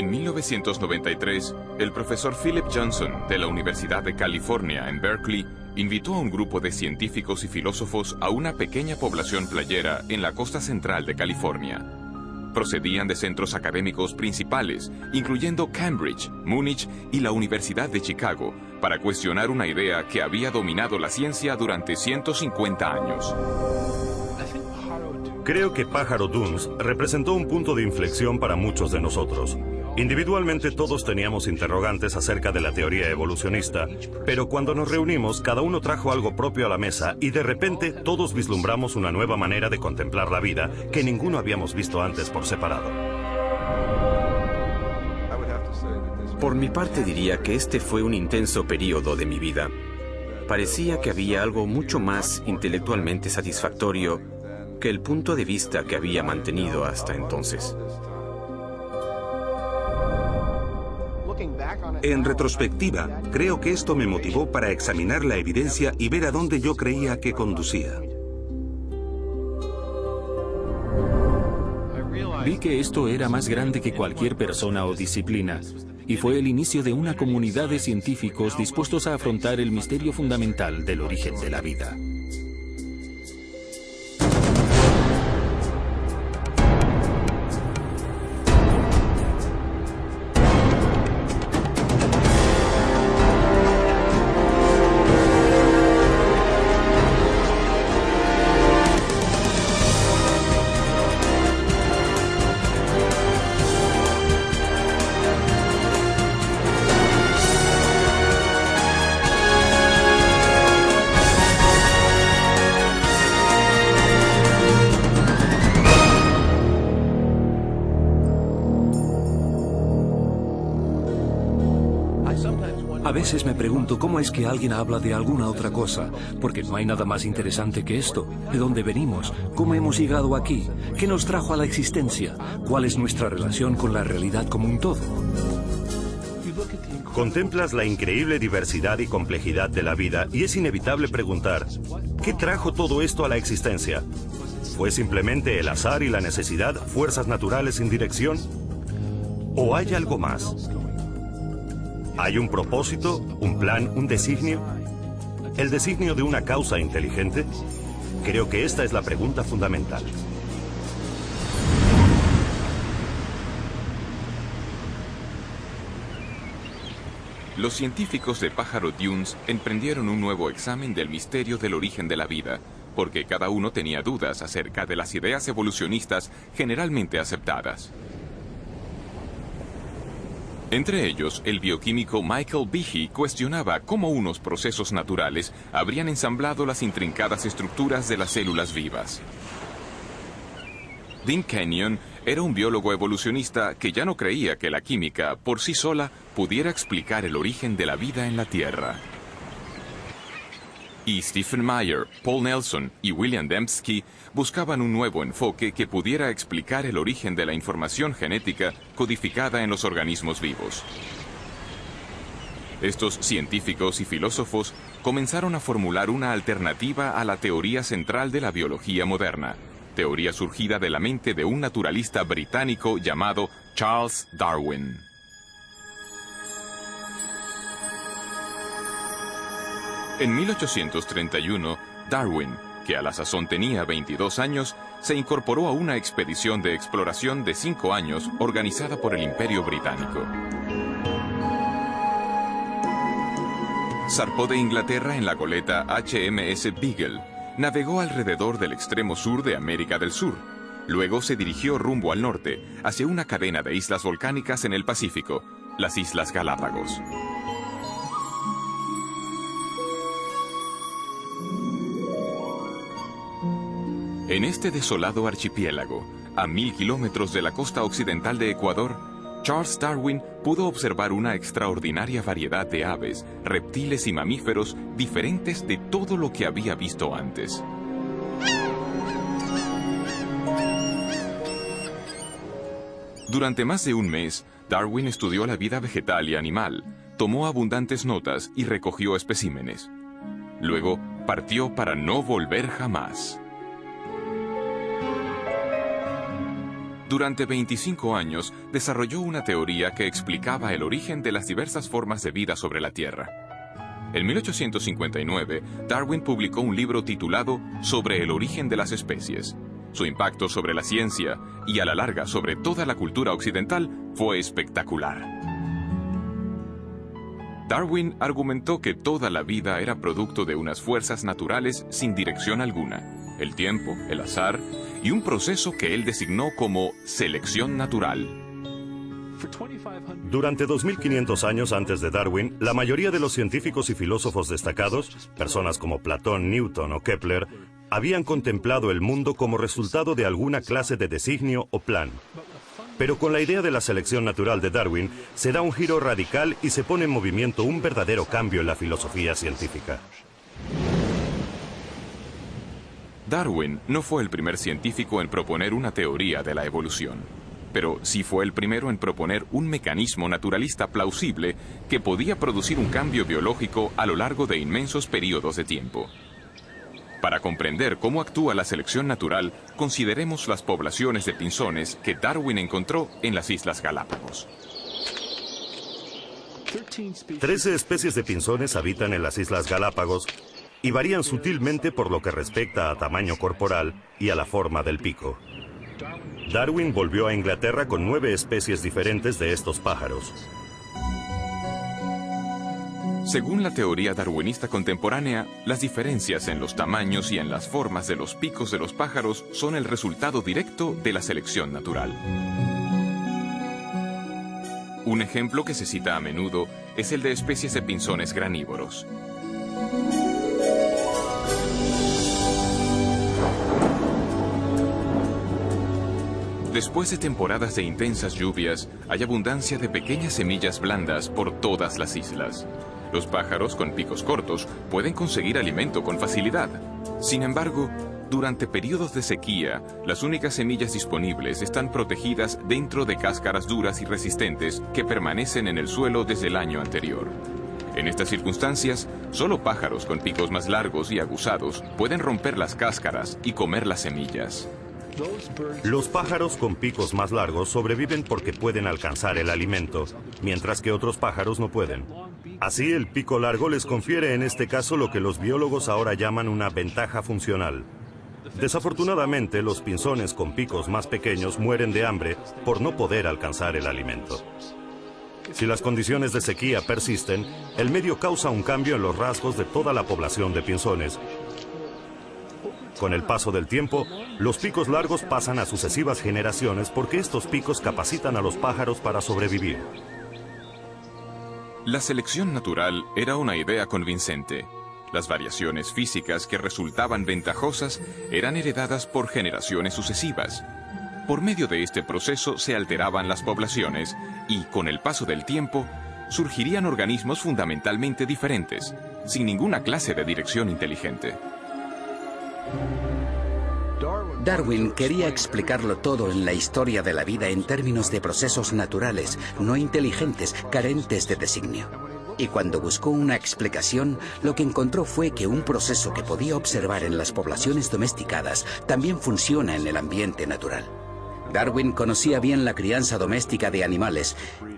En 1993, el profesor Philip Johnson de la Universidad de California en Berkeley invitó a un grupo de científicos y filósofos a una pequeña población playera en la costa central de California. Procedían de centros académicos principales, incluyendo Cambridge, Múnich y la Universidad de Chicago, para cuestionar una idea que había dominado la ciencia durante 150 años. Creo que Pájaro Dunes representó un punto de inflexión para muchos de nosotros. Individualmente todos teníamos interrogantes acerca de la teoría evolucionista, pero cuando nos reunimos cada uno trajo algo propio a la mesa y de repente todos vislumbramos una nueva manera de contemplar la vida que ninguno habíamos visto antes por separado. Por mi parte diría que este fue un intenso periodo de mi vida. Parecía que había algo mucho más intelectualmente satisfactorio que el punto de vista que había mantenido hasta entonces. En retrospectiva, creo que esto me motivó para examinar la evidencia y ver a dónde yo creía que conducía. Vi que esto era más grande que cualquier persona o disciplina, y fue el inicio de una comunidad de científicos dispuestos a afrontar el misterio fundamental del origen de la vida. A veces me pregunto cómo es que alguien habla de alguna otra cosa, porque no hay nada más interesante que esto. ¿De dónde venimos? ¿Cómo hemos llegado aquí? ¿Qué nos trajo a la existencia? ¿Cuál es nuestra relación con la realidad como un todo? Contemplas la increíble diversidad y complejidad de la vida y es inevitable preguntar, ¿qué trajo todo esto a la existencia? ¿Fue simplemente el azar y la necesidad, fuerzas naturales sin dirección? ¿O hay algo más? ¿Hay un propósito, un plan, un designio? ¿El designio de una causa inteligente? Creo que esta es la pregunta fundamental. Los científicos de Pájaro Dunes emprendieron un nuevo examen del misterio del origen de la vida, porque cada uno tenía dudas acerca de las ideas evolucionistas generalmente aceptadas. Entre ellos, el bioquímico Michael Behe cuestionaba cómo unos procesos naturales habrían ensamblado las intrincadas estructuras de las células vivas. Dean Kenyon era un biólogo evolucionista que ya no creía que la química, por sí sola, pudiera explicar el origen de la vida en la Tierra. Y Stephen Meyer, Paul Nelson y William Dembski buscaban un nuevo enfoque que pudiera explicar el origen de la información genética codificada en los organismos vivos. Estos científicos y filósofos comenzaron a formular una alternativa a la teoría central de la biología moderna, teoría surgida de la mente de un naturalista británico llamado Charles Darwin. En 1831, Darwin, que a la sazón tenía 22 años, se incorporó a una expedición de exploración de 5 años organizada por el Imperio Británico. Zarpó de Inglaterra en la goleta HMS Beagle, navegó alrededor del extremo sur de América del Sur. Luego se dirigió rumbo al norte, hacia una cadena de islas volcánicas en el Pacífico, las Islas Galápagos. En este desolado archipiélago, a 1000 kilómetros de la costa occidental de Ecuador, Charles Darwin pudo observar una extraordinaria variedad de aves, reptiles y mamíferos diferentes de todo lo que había visto antes. Durante más de un mes, Darwin estudió la vida vegetal y animal, tomó abundantes notas y recogió especímenes. Luego, partió para no volver jamás. Durante 25 años desarrolló una teoría que explicaba el origen de las diversas formas de vida sobre la Tierra. En 1859, Darwin publicó un libro titulado Sobre el origen de las especies. Su impacto sobre la ciencia y a la larga sobre toda la cultura occidental fue espectacular. Darwin argumentó que toda la vida era producto de unas fuerzas naturales sin dirección alguna, el tiempo, el azar y un proceso que él designó como selección natural. Durante 2500 años antes de Darwin, la mayoría de los científicos y filósofos destacados, personas como Platón, Newton o Kepler, habían contemplado el mundo como resultado de alguna clase de designio o plan. Pero con la idea de la selección natural de Darwin, se da un giro radical y se pone en movimiento un verdadero cambio en la filosofía científica. Darwin no fue el primer científico en proponer una teoría de la evolución, pero sí fue el primero en proponer un mecanismo naturalista plausible que podía producir un cambio biológico a lo largo de inmensos periodos de tiempo. Para comprender cómo actúa la selección natural, consideremos las poblaciones de pinzones que Darwin encontró en las Islas Galápagos. 13 especies de pinzones habitan en las Islas Galápagos y varían sutilmente por lo que respecta a tamaño corporal y a la forma del pico. Darwin volvió a Inglaterra con 9 especies diferentes de estos pájaros. Según la teoría darwinista contemporánea, las diferencias en los tamaños y en las formas de los picos de los pájaros son el resultado directo de la selección natural. Un ejemplo que se cita a menudo es el de especies de pinzones granívoros. Después de temporadas de intensas lluvias, hay abundancia de pequeñas semillas blandas por todas las islas. Los pájaros con picos cortos pueden conseguir alimento con facilidad. Sin embargo, durante periodos de sequía, las únicas semillas disponibles están protegidas dentro de cáscaras duras y resistentes que permanecen en el suelo desde el año anterior. En estas circunstancias, solo pájaros con picos más largos y aguzados pueden romper las cáscaras y comer las semillas. Los pájaros con picos más largos sobreviven porque pueden alcanzar el alimento, mientras que otros pájaros no pueden. Así, el pico largo les confiere en este caso lo que los biólogos ahora llaman una ventaja funcional. Desafortunadamente, los pinzones con picos más pequeños mueren de hambre por no poder alcanzar el alimento. Si las condiciones de sequía persisten, el medio causa un cambio en los rasgos de toda la población de pinzones. Con el paso del tiempo, los picos largos pasan a sucesivas generaciones porque estos picos capacitan a los pájaros para sobrevivir. La selección natural era una idea convincente. Las variaciones físicas que resultaban ventajosas eran heredadas por generaciones sucesivas. Por medio de este proceso se alteraban las poblaciones y, con el paso del tiempo, surgirían organismos fundamentalmente diferentes, sin ninguna clase de dirección inteligente. Darwin quería explicarlo todo en la historia de la vida en términos de procesos naturales, no inteligentes, carentes de designio. Y cuando buscó una explicación, lo que encontró fue que un proceso que podía observar en las poblaciones domesticadas también funciona en el ambiente natural. Darwin conocía bien la crianza doméstica de animales.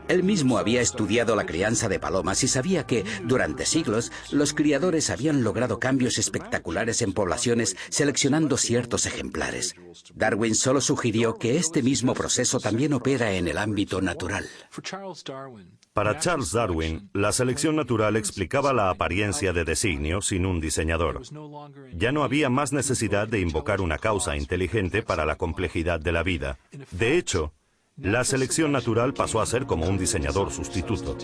Él mismo había estudiado la crianza de palomas y sabía que, durante siglos, los criadores habían logrado cambios espectaculares en poblaciones seleccionando ciertos ejemplares. Darwin solo sugirió que este mismo proceso también opera en el ámbito natural. Para Charles Darwin, la selección natural explicaba la apariencia de designio sin un diseñador. Ya no había más necesidad de invocar una causa inteligente para la complejidad de la vida. De hecho, la selección natural pasó a ser como un diseñador sustituto.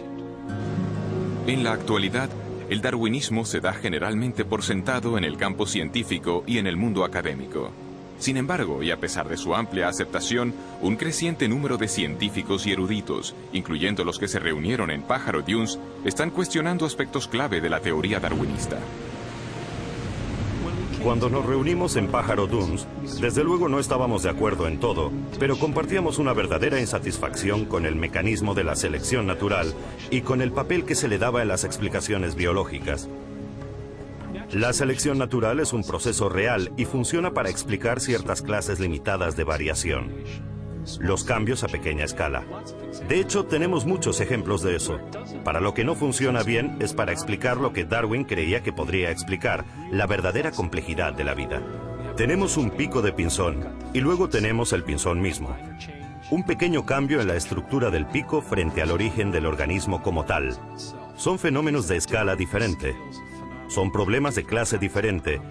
En la actualidad, el darwinismo se da generalmente por sentado en el campo científico y en el mundo académico. Sin embargo, y a pesar de su amplia aceptación, un creciente número de científicos y eruditos, incluyendo los que se reunieron en Pájaro Dunes, están cuestionando aspectos clave de la teoría darwinista. Cuando nos reunimos en Pájaro Dunes, desde luego no estábamos de acuerdo en todo, pero compartíamos una verdadera insatisfacción con el mecanismo de la selección natural y con el papel que se le daba en las explicaciones biológicas. La selección natural es un proceso real y funciona para explicar ciertas clases limitadas de variación. los cambios a pequeña escala. De hecho, tenemos muchos ejemplos de eso. Para lo que no funciona bien es para explicar lo que Darwin creía que podría explicar, la verdadera complejidad de la vida. Tenemos un pico de pinzón y luego tenemos el pinzón mismo. Un pequeño cambio en la estructura del pico frente al origen del organismo como tal. Son fenómenos de escala diferente. Son problemas de clase diferente.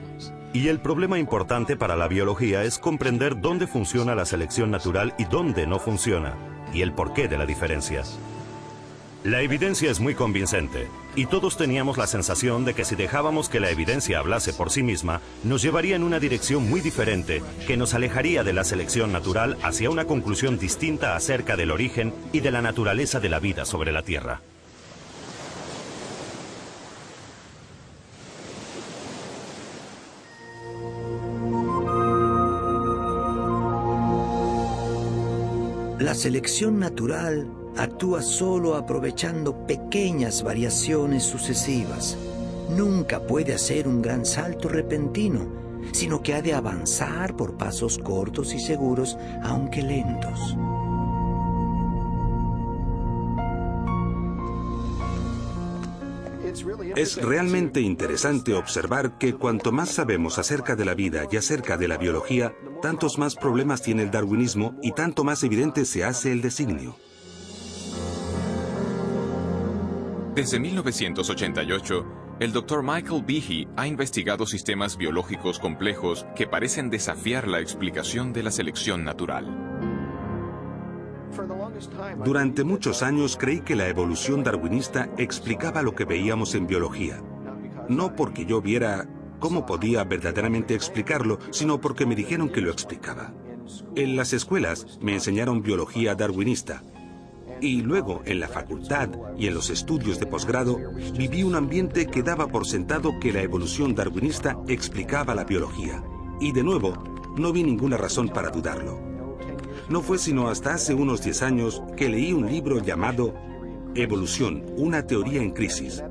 Y el problema importante para la biología es comprender dónde funciona la selección natural y dónde no funciona, y el porqué de la diferencia. La evidencia es muy convincente, y todos teníamos la sensación de que si dejábamos que la evidencia hablase por sí misma, nos llevaría en una dirección muy diferente, que nos alejaría de la selección natural hacia una conclusión distinta acerca del origen y de la naturaleza de la vida sobre la Tierra. La selección natural actúa solo aprovechando pequeñas variaciones sucesivas. Nunca puede hacer un gran salto repentino, sino que ha de avanzar por pasos cortos y seguros, aunque lentos. Es realmente interesante observar que cuanto más sabemos acerca de la vida y acerca de la biología, tantos más problemas tiene el darwinismo y tanto más evidente se hace el designio. Desde 1988, el Dr. Michael Behe ha investigado sistemas biológicos complejos que parecen desafiar la explicación de la selección natural. Durante muchos años creí que la evolución darwinista explicaba lo que veíamos en biología. No porque yo viera cómo podía verdaderamente explicarlo, sino porque me dijeron que lo explicaba. En las escuelas me enseñaron biología darwinista. Y luego, en la facultad y en los estudios de posgrado, viví un ambiente que daba por sentado que la evolución darwinista explicaba la biología. Y de nuevo, no vi ninguna razón para dudarlo. No fue sino hasta hace unos 10 años que leí un libro llamado Evolución, una teoría en crisis,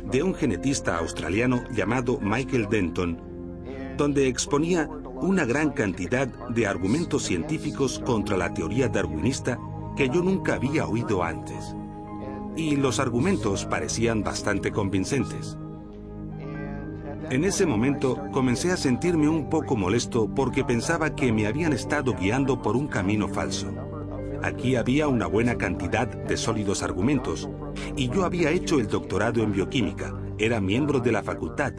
de un genetista australiano llamado Michael Denton, donde exponía una gran cantidad de argumentos científicos contra la teoría darwinista que yo nunca había oído antes. Y los argumentos parecían bastante convincentes. En ese momento comencé a sentirme un poco molesto porque pensaba que me habían estado guiando por un camino falso. Aquí había una buena cantidad de sólidos argumentos y yo había hecho el doctorado en bioquímica, era miembro de la facultad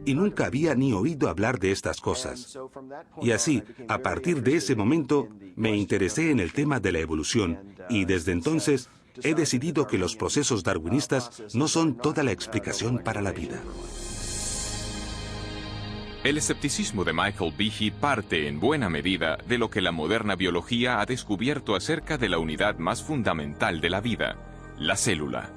y nunca había ni oído hablar de estas cosas. Y así, a partir de ese momento, me interesé en el tema de la evolución y desde entonces he decidido que los procesos darwinistas no son toda la explicación para la vida. El escepticismo de Michael Behe parte en buena medida de lo que la moderna biología ha descubierto acerca de la unidad más fundamental de la vida, la célula.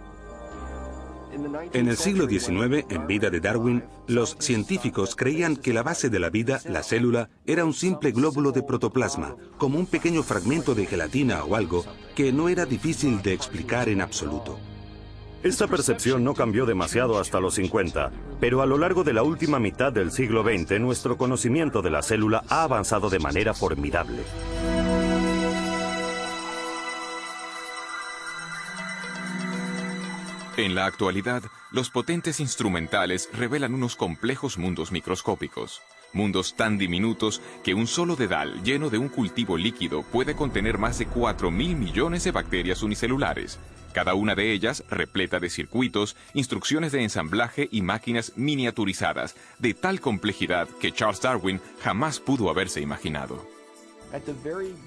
En el siglo XIX, en vida de Darwin, los científicos creían que la base de la vida, la célula, era un simple glóbulo de protoplasma, como un pequeño fragmento de gelatina o algo que no era difícil de explicar en absoluto. Esta percepción no cambió demasiado hasta los 50, pero a lo largo de la última mitad del siglo XX, nuestro conocimiento de la célula ha avanzado de manera formidable. En la actualidad, los potentes instrumentales revelan unos complejos mundos microscópicos. Mundos tan diminutos que un solo dedal lleno de un cultivo líquido puede contener más de 4.000 millones de bacterias unicelulares, cada una de ellas repleta de circuitos, instrucciones de ensamblaje y máquinas miniaturizadas, de tal complejidad que Charles Darwin jamás pudo haberse imaginado.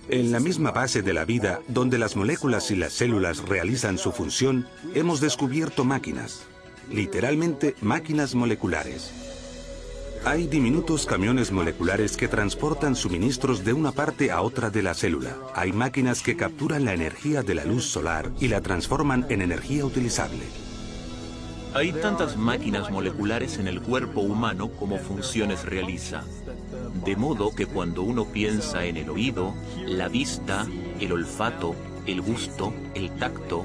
En la misma base de la vida, donde las moléculas y las células realizan su función, hemos descubierto máquinas, literalmente máquinas moleculares. Hay diminutos camiones moleculares que transportan suministros de una parte a otra de la célula. Hay máquinas que capturan la energía de la luz solar y la transforman en energía utilizable. Hay tantas máquinas moleculares en el cuerpo humano como funciones realiza. De modo que cuando uno piensa en el oído, la vista, el olfato, el gusto, el tacto,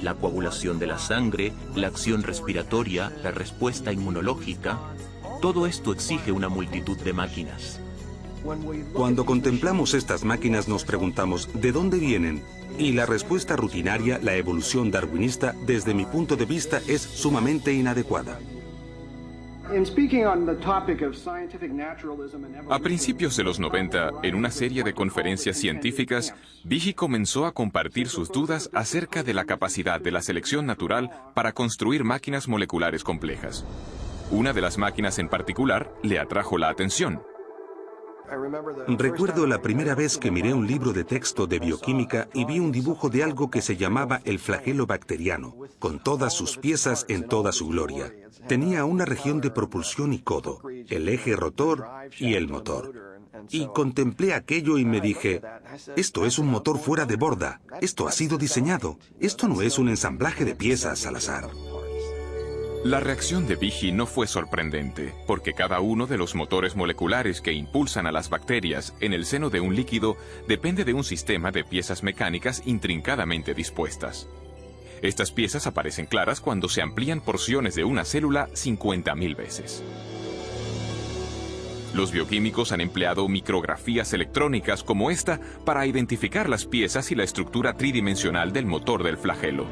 la coagulación de la sangre, la acción respiratoria, la respuesta inmunológica, todo esto exige una multitud de máquinas. Cuando contemplamos estas máquinas nos preguntamos ¿de dónde vienen? Y la respuesta rutinaria, la evolución darwinista, desde mi punto de vista, es sumamente inadecuada. A principios de los 90, en una serie de conferencias científicas, Behe comenzó a compartir sus dudas acerca de la capacidad de la selección natural para construir máquinas moleculares complejas. Una de las máquinas en particular le atrajo la atención. Recuerdo la primera vez que miré un libro de texto de bioquímica y vi un dibujo de algo que se llamaba el flagelo bacteriano, con todas sus piezas en toda su gloria. Tenía una región de propulsión y codo, el eje rotor y el motor. Y contemplé aquello y me dije, esto es un motor fuera de borda, esto ha sido diseñado, esto no es un ensamblaje de piezas al azar. La reacción de Behe no fue sorprendente, porque cada uno de los motores moleculares que impulsan a las bacterias en el seno de un líquido depende de un sistema de piezas mecánicas intrincadamente dispuestas. Estas piezas aparecen claras cuando se amplían porciones de una célula 50.000 veces. Los bioquímicos han empleado micrografías electrónicas como esta para identificar las piezas y la estructura tridimensional del motor del flagelo.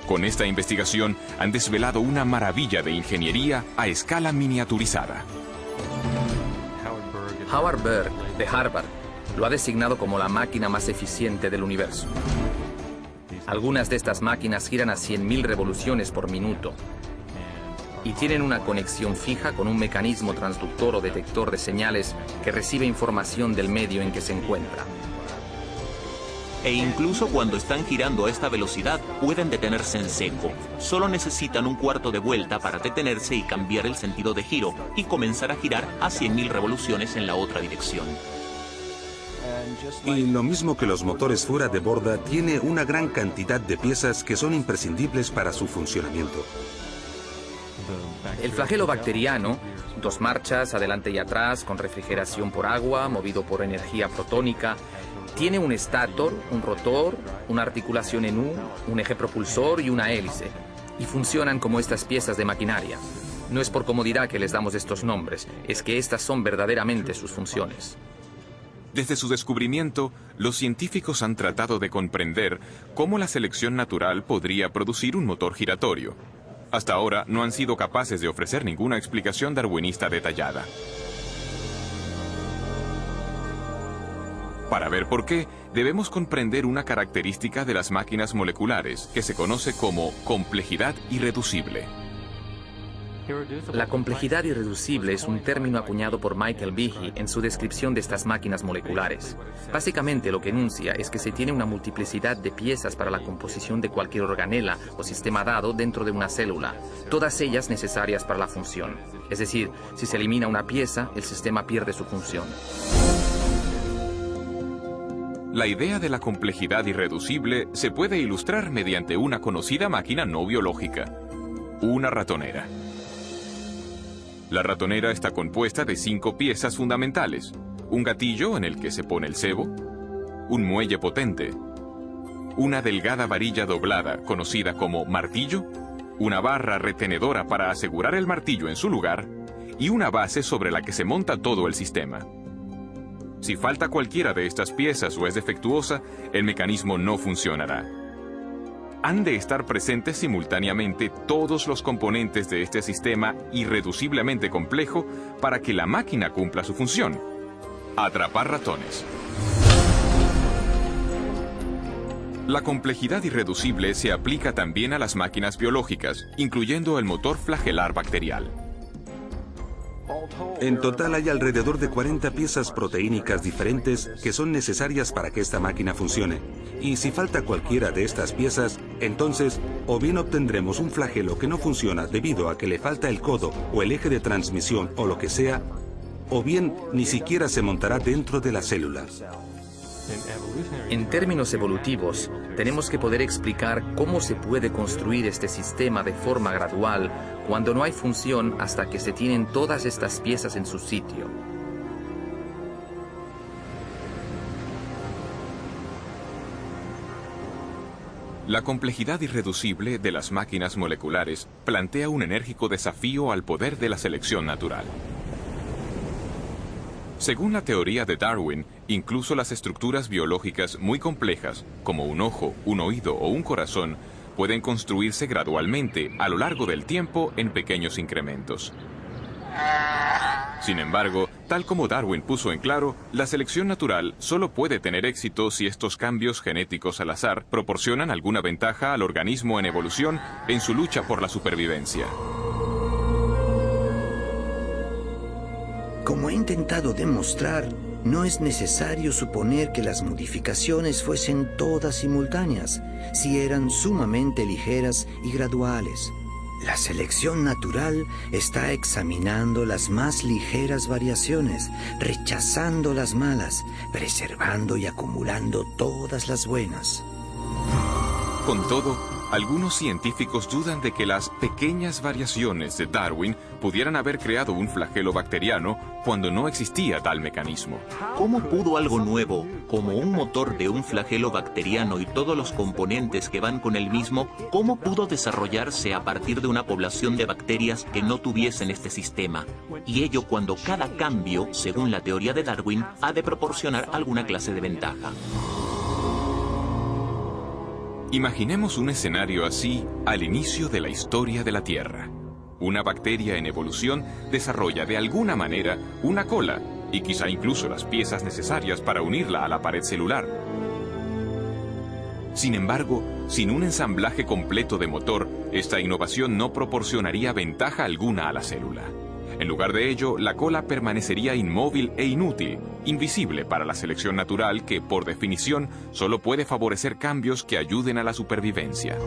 Con esta investigación han desvelado una maravilla de ingeniería a escala miniaturizada. Howard Berg, de Harvard, lo ha designado como la máquina más eficiente del universo. Algunas de estas máquinas giran a 100.000 revoluciones por minuto y tienen una conexión fija con un mecanismo transductor o detector de señales que recibe información del medio en que se encuentra. E incluso cuando están girando a esta velocidad, pueden detenerse en seco. Solo necesitan un cuarto de vuelta para detenerse y cambiar el sentido de giro y comenzar a girar a 100.000 revoluciones en la otra dirección. Y lo mismo que los motores fuera de borda, tiene una gran cantidad de piezas que son imprescindibles para su funcionamiento. El flagelo bacteriano, 2 marchas, adelante y atrás, con refrigeración por agua, movido por energía protónica, tiene un estator, un rotor, una articulación en U, un eje propulsor y una hélice, y funcionan como estas piezas de maquinaria. No es por comodidad que les damos estos nombres, es que estas son verdaderamente sus funciones. Desde su descubrimiento, los científicos han tratado de comprender cómo la selección natural podría producir un motor giratorio. Hasta ahora no han sido capaces de ofrecer ninguna explicación darwinista detallada. Para ver por qué, debemos comprender una característica de las máquinas moleculares que se conoce como complejidad irreducible. La complejidad irreducible es un término acuñado por Michael Behe en su descripción de estas máquinas moleculares. Básicamente lo que enuncia es que se tiene una multiplicidad de piezas para la composición de cualquier organela o sistema dado dentro de una célula, todas ellas necesarias para la función. Es decir, si se elimina una pieza, el sistema pierde su función. La idea de la complejidad irreducible se puede ilustrar mediante una conocida máquina no biológica, una ratonera. La ratonera está compuesta de 5 piezas fundamentales: un gatillo en el que se pone el cebo, un muelle potente, una delgada varilla doblada conocida como martillo, una barra retenedora para asegurar el martillo en su lugar y una base sobre la que se monta todo el sistema. Si falta cualquiera de estas piezas o es defectuosa, el mecanismo no funcionará. Han de estar presentes simultáneamente todos los componentes de este sistema irreduciblemente complejo para que la máquina cumpla su función: atrapar ratones. La complejidad irreducible se aplica también a las máquinas biológicas, incluyendo el motor flagelar bacterial. En total hay alrededor de 40 piezas proteínicas diferentes que son necesarias para que esta máquina funcione. Y si falta cualquiera de estas piezas, entonces o bien obtendremos un flagelo que no funciona debido a que le falta el codo o el eje de transmisión o lo que sea, o bien ni siquiera se montará dentro de la célula. En términos evolutivos, tenemos que poder explicar cómo se puede construir este sistema de forma gradual cuando no hay función hasta que se tienen todas estas piezas en su sitio. La complejidad irreducible de las máquinas moleculares plantea un enérgico desafío al poder de la selección natural. Según la teoría de Darwin, incluso las estructuras biológicas muy complejas, como un ojo, un oído o un corazón, pueden construirse gradualmente a lo largo del tiempo en pequeños incrementos. Sin embargo, tal como Darwin puso en claro, la selección natural solo puede tener éxito si estos cambios genéticos al azar proporcionan alguna ventaja al organismo en evolución en su lucha por la supervivencia. Como he intentado demostrar, no es necesario suponer que las modificaciones fuesen todas simultáneas, si eran sumamente ligeras y graduales. La selección natural está examinando las más ligeras variaciones, rechazando las malas, preservando y acumulando todas las buenas. Con todo, algunos científicos dudan de que las pequeñas variaciones de Darwin pudieran haber creado un flagelo bacteriano cuando no existía tal mecanismo. ¿Cómo pudo algo nuevo, como un motor de un flagelo bacteriano y todos los componentes que van con el mismo, cómo pudo desarrollarse a partir de una población de bacterias que no tuviesen este sistema? Y ello cuando cada cambio, según la teoría de Darwin, ha de proporcionar alguna clase de ventaja. Imaginemos un escenario así al inicio de la historia de la Tierra. Una bacteria en evolución desarrolla de alguna manera una cola y quizá incluso las piezas necesarias para unirla a la pared celular. Sin embargo, sin un ensamblaje completo de motor, esta innovación no proporcionaría ventaja alguna a la célula. En lugar de ello, la cola permanecería inmóvil e inútil, invisible para la selección natural que, por definición, solo puede favorecer cambios que ayuden a la supervivencia.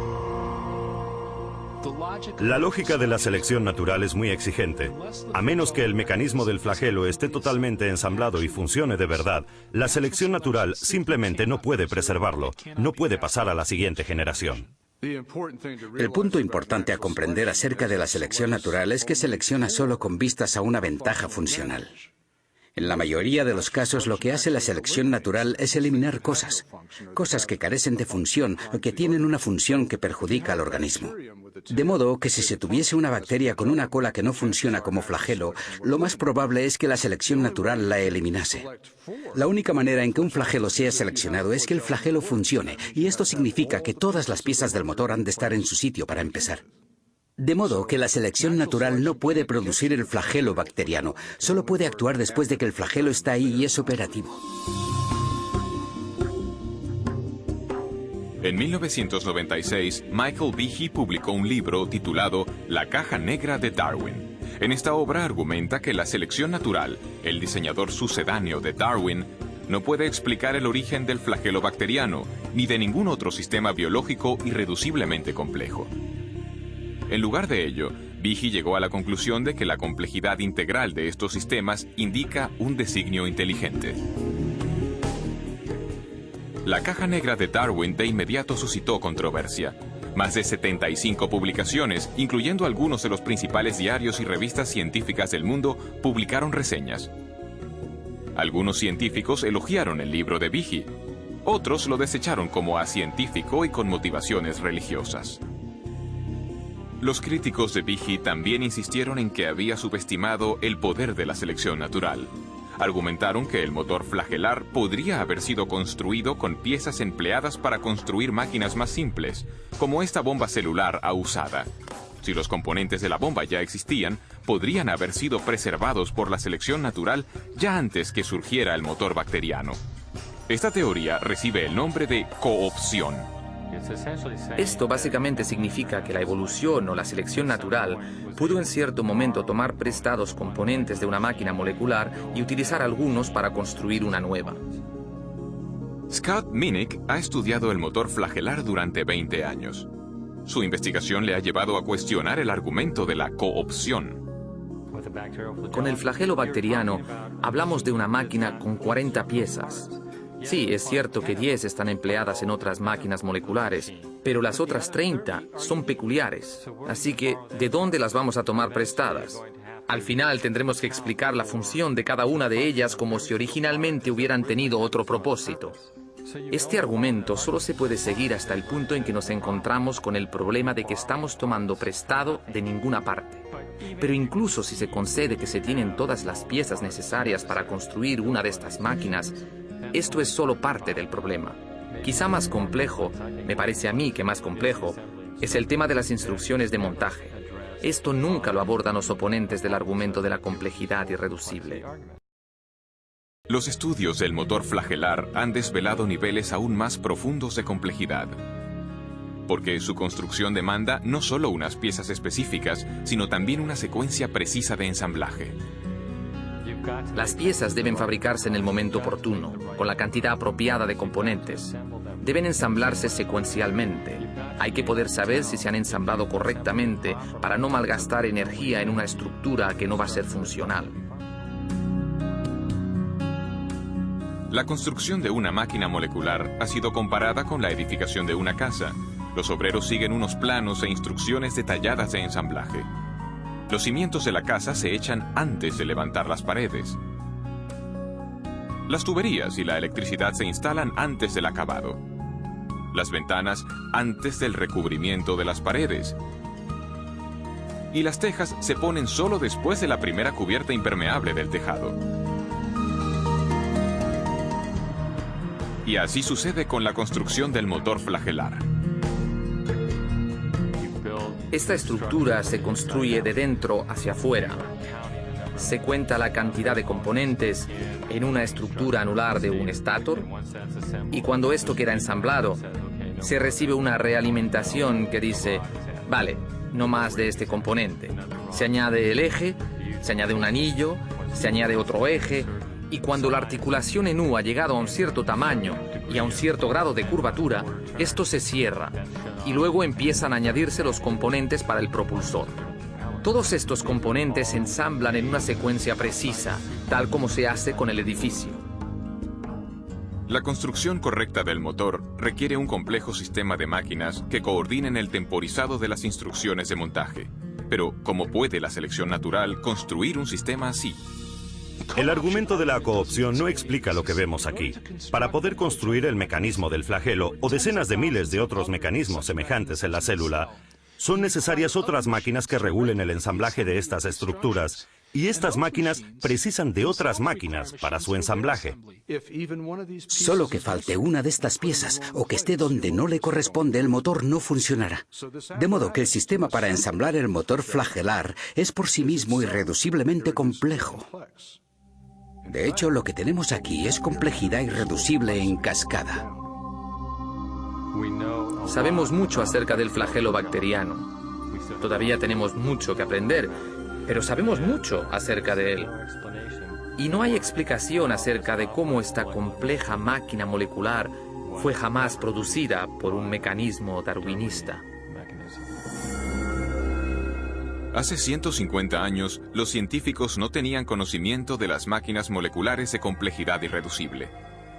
La lógica de la selección natural es muy exigente. A menos que el mecanismo del flagelo esté totalmente ensamblado y funcione de verdad, la selección natural simplemente no puede preservarlo, no puede pasar a la siguiente generación. El punto importante a comprender acerca de la selección natural es que selecciona solo con vistas a una ventaja funcional. En la mayoría de los casos, lo que hace la selección natural es eliminar cosas que carecen de función o que tienen una función que perjudica al organismo. De modo que si se tuviese una bacteria con una cola que no funciona como flagelo, lo más probable es que la selección natural la eliminase. La única manera en que un flagelo sea seleccionado es que el flagelo funcione, y esto significa que todas las piezas del motor han de estar en su sitio para empezar. De modo que la selección natural no puede producir el flagelo bacteriano, solo puede actuar después de que el flagelo está ahí y es operativo. En 1996, Michael Behe publicó un libro titulado La caja negra de Darwin. En esta obra argumenta que la selección natural, el diseñador sucedáneo de Darwin, no puede explicar el origen del flagelo bacteriano, ni de ningún otro sistema biológico irreduciblemente complejo. En lugar de ello, Behe llegó a la conclusión de que la complejidad integral de estos sistemas indica un designio inteligente. La caja negra de Darwin de inmediato suscitó controversia. Más de 75 publicaciones, incluyendo algunos de los principales diarios y revistas científicas del mundo, publicaron reseñas. Algunos científicos elogiaron el libro de Behe, otros lo desecharon como acientífico y con motivaciones religiosas. Los críticos de Behe también insistieron en que había subestimado el poder de la selección natural. Argumentaron que el motor flagelar podría haber sido construido con piezas empleadas para construir máquinas más simples, como esta bomba celular usada. Si los componentes de la bomba ya existían, podrían haber sido preservados por la selección natural ya antes que surgiera el motor bacteriano. Esta teoría recibe el nombre de coopción. Esto básicamente significa que la evolución o la selección natural pudo en cierto momento tomar prestados componentes de una máquina molecular y utilizar algunos para construir una nueva. Scott Minnick ha estudiado el motor flagelar durante 20 años. Su investigación le ha llevado a cuestionar el argumento de la coopción. Con el flagelo bacteriano, hablamos de una máquina con 40 piezas. Sí, es cierto que 10 están empleadas en otras máquinas moleculares, pero las otras 30 son peculiares. Así que, ¿de dónde las vamos a tomar prestadas? Al final tendremos que explicar la función de cada una de ellas como si originalmente hubieran tenido otro propósito. Este argumento solo se puede seguir hasta el punto en que nos encontramos con el problema de que estamos tomando prestado de ninguna parte. Pero incluso si se concede que se tienen todas las piezas necesarias para construir una de estas máquinas, esto es solo parte del problema. Quizá más complejo, me parece a mí que más complejo, es el tema de las instrucciones de montaje. Esto nunca lo abordan los oponentes del argumento de la complejidad irreducible. Los estudios del motor flagelar han desvelado niveles aún más profundos de complejidad, porque su construcción demanda no solo unas piezas específicas, sino también una secuencia precisa de ensamblaje. Las piezas deben fabricarse en el momento oportuno, con la cantidad apropiada de componentes. Deben ensamblarse secuencialmente. Hay que poder saber si se han ensamblado correctamente para no malgastar energía en una estructura que no va a ser funcional. La construcción de una máquina molecular ha sido comparada con la edificación de una casa. Los obreros siguen unos planos e instrucciones detalladas de ensamblaje. Los cimientos de la casa se echan antes de levantar las paredes. Las tuberías y la electricidad se instalan antes del acabado. Las ventanas antes del recubrimiento de las paredes. Y las tejas se ponen solo después de la primera cubierta impermeable del tejado. Y así sucede con la construcción del motor flagelar. Esta estructura se construye de dentro hacia afuera. Se cuenta la cantidad de componentes en una estructura anular de un estator, y cuando esto queda ensamblado, se recibe una realimentación que dice, vale, no más de este componente. Se añade el eje, se añade un anillo, se añade otro eje, y cuando la articulación en U ha llegado a un cierto tamaño y a un cierto grado de curvatura, esto se cierra, y luego empiezan a añadirse los componentes para el propulsor. Todos estos componentes se ensamblan en una secuencia precisa, tal como se hace con el edificio. La construcción correcta del motor requiere un complejo sistema de máquinas que coordinen el temporizado de las instrucciones de montaje. Pero, ¿cómo puede la selección natural construir un sistema así? El argumento de la coopción no explica lo que vemos aquí. Para poder construir el mecanismo del flagelo o decenas de miles de otros mecanismos semejantes en la célula, son necesarias otras máquinas que regulen el ensamblaje de estas estructuras, y estas máquinas precisan de otras máquinas para su ensamblaje. Solo que falte una de estas piezas o que esté donde no le corresponde, el motor no funcionará. De modo que el sistema para ensamblar el motor flagelar es por sí mismo irreduciblemente complejo. De hecho, lo que tenemos aquí es complejidad irreducible en cascada. Sabemos mucho acerca del flagelo bacteriano. Todavía tenemos mucho que aprender, pero sabemos mucho acerca de él. Y no hay explicación acerca de cómo esta compleja máquina molecular fue jamás producida por un mecanismo darwinista. Hace 150 años, los científicos no tenían conocimiento de las máquinas moleculares de complejidad irreducible.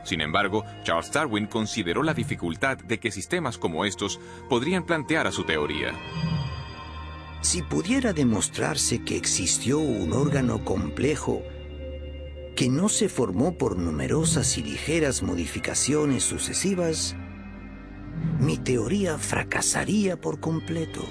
Sin embargo, Charles Darwin consideró la dificultad de que sistemas como estos podrían plantear a su teoría. Si pudiera demostrarse que existió un órgano complejo que no se formó por numerosas y ligeras modificaciones sucesivas, mi teoría fracasaría por completo.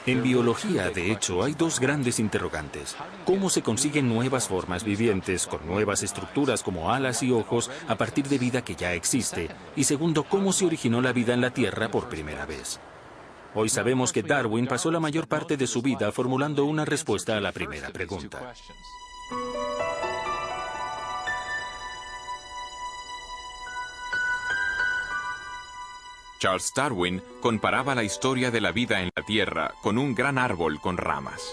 En biología, de hecho, hay dos grandes interrogantes. ¿Cómo se consiguen nuevas formas vivientes con nuevas estructuras como alas y ojos a partir de vida que ya existe? Y segundo, ¿cómo se originó la vida en la Tierra por primera vez? Hoy sabemos que Darwin pasó la mayor parte de su vida formulando una respuesta a la primera pregunta. Charles Darwin comparaba la historia de la vida en la Tierra con un gran árbol con ramas.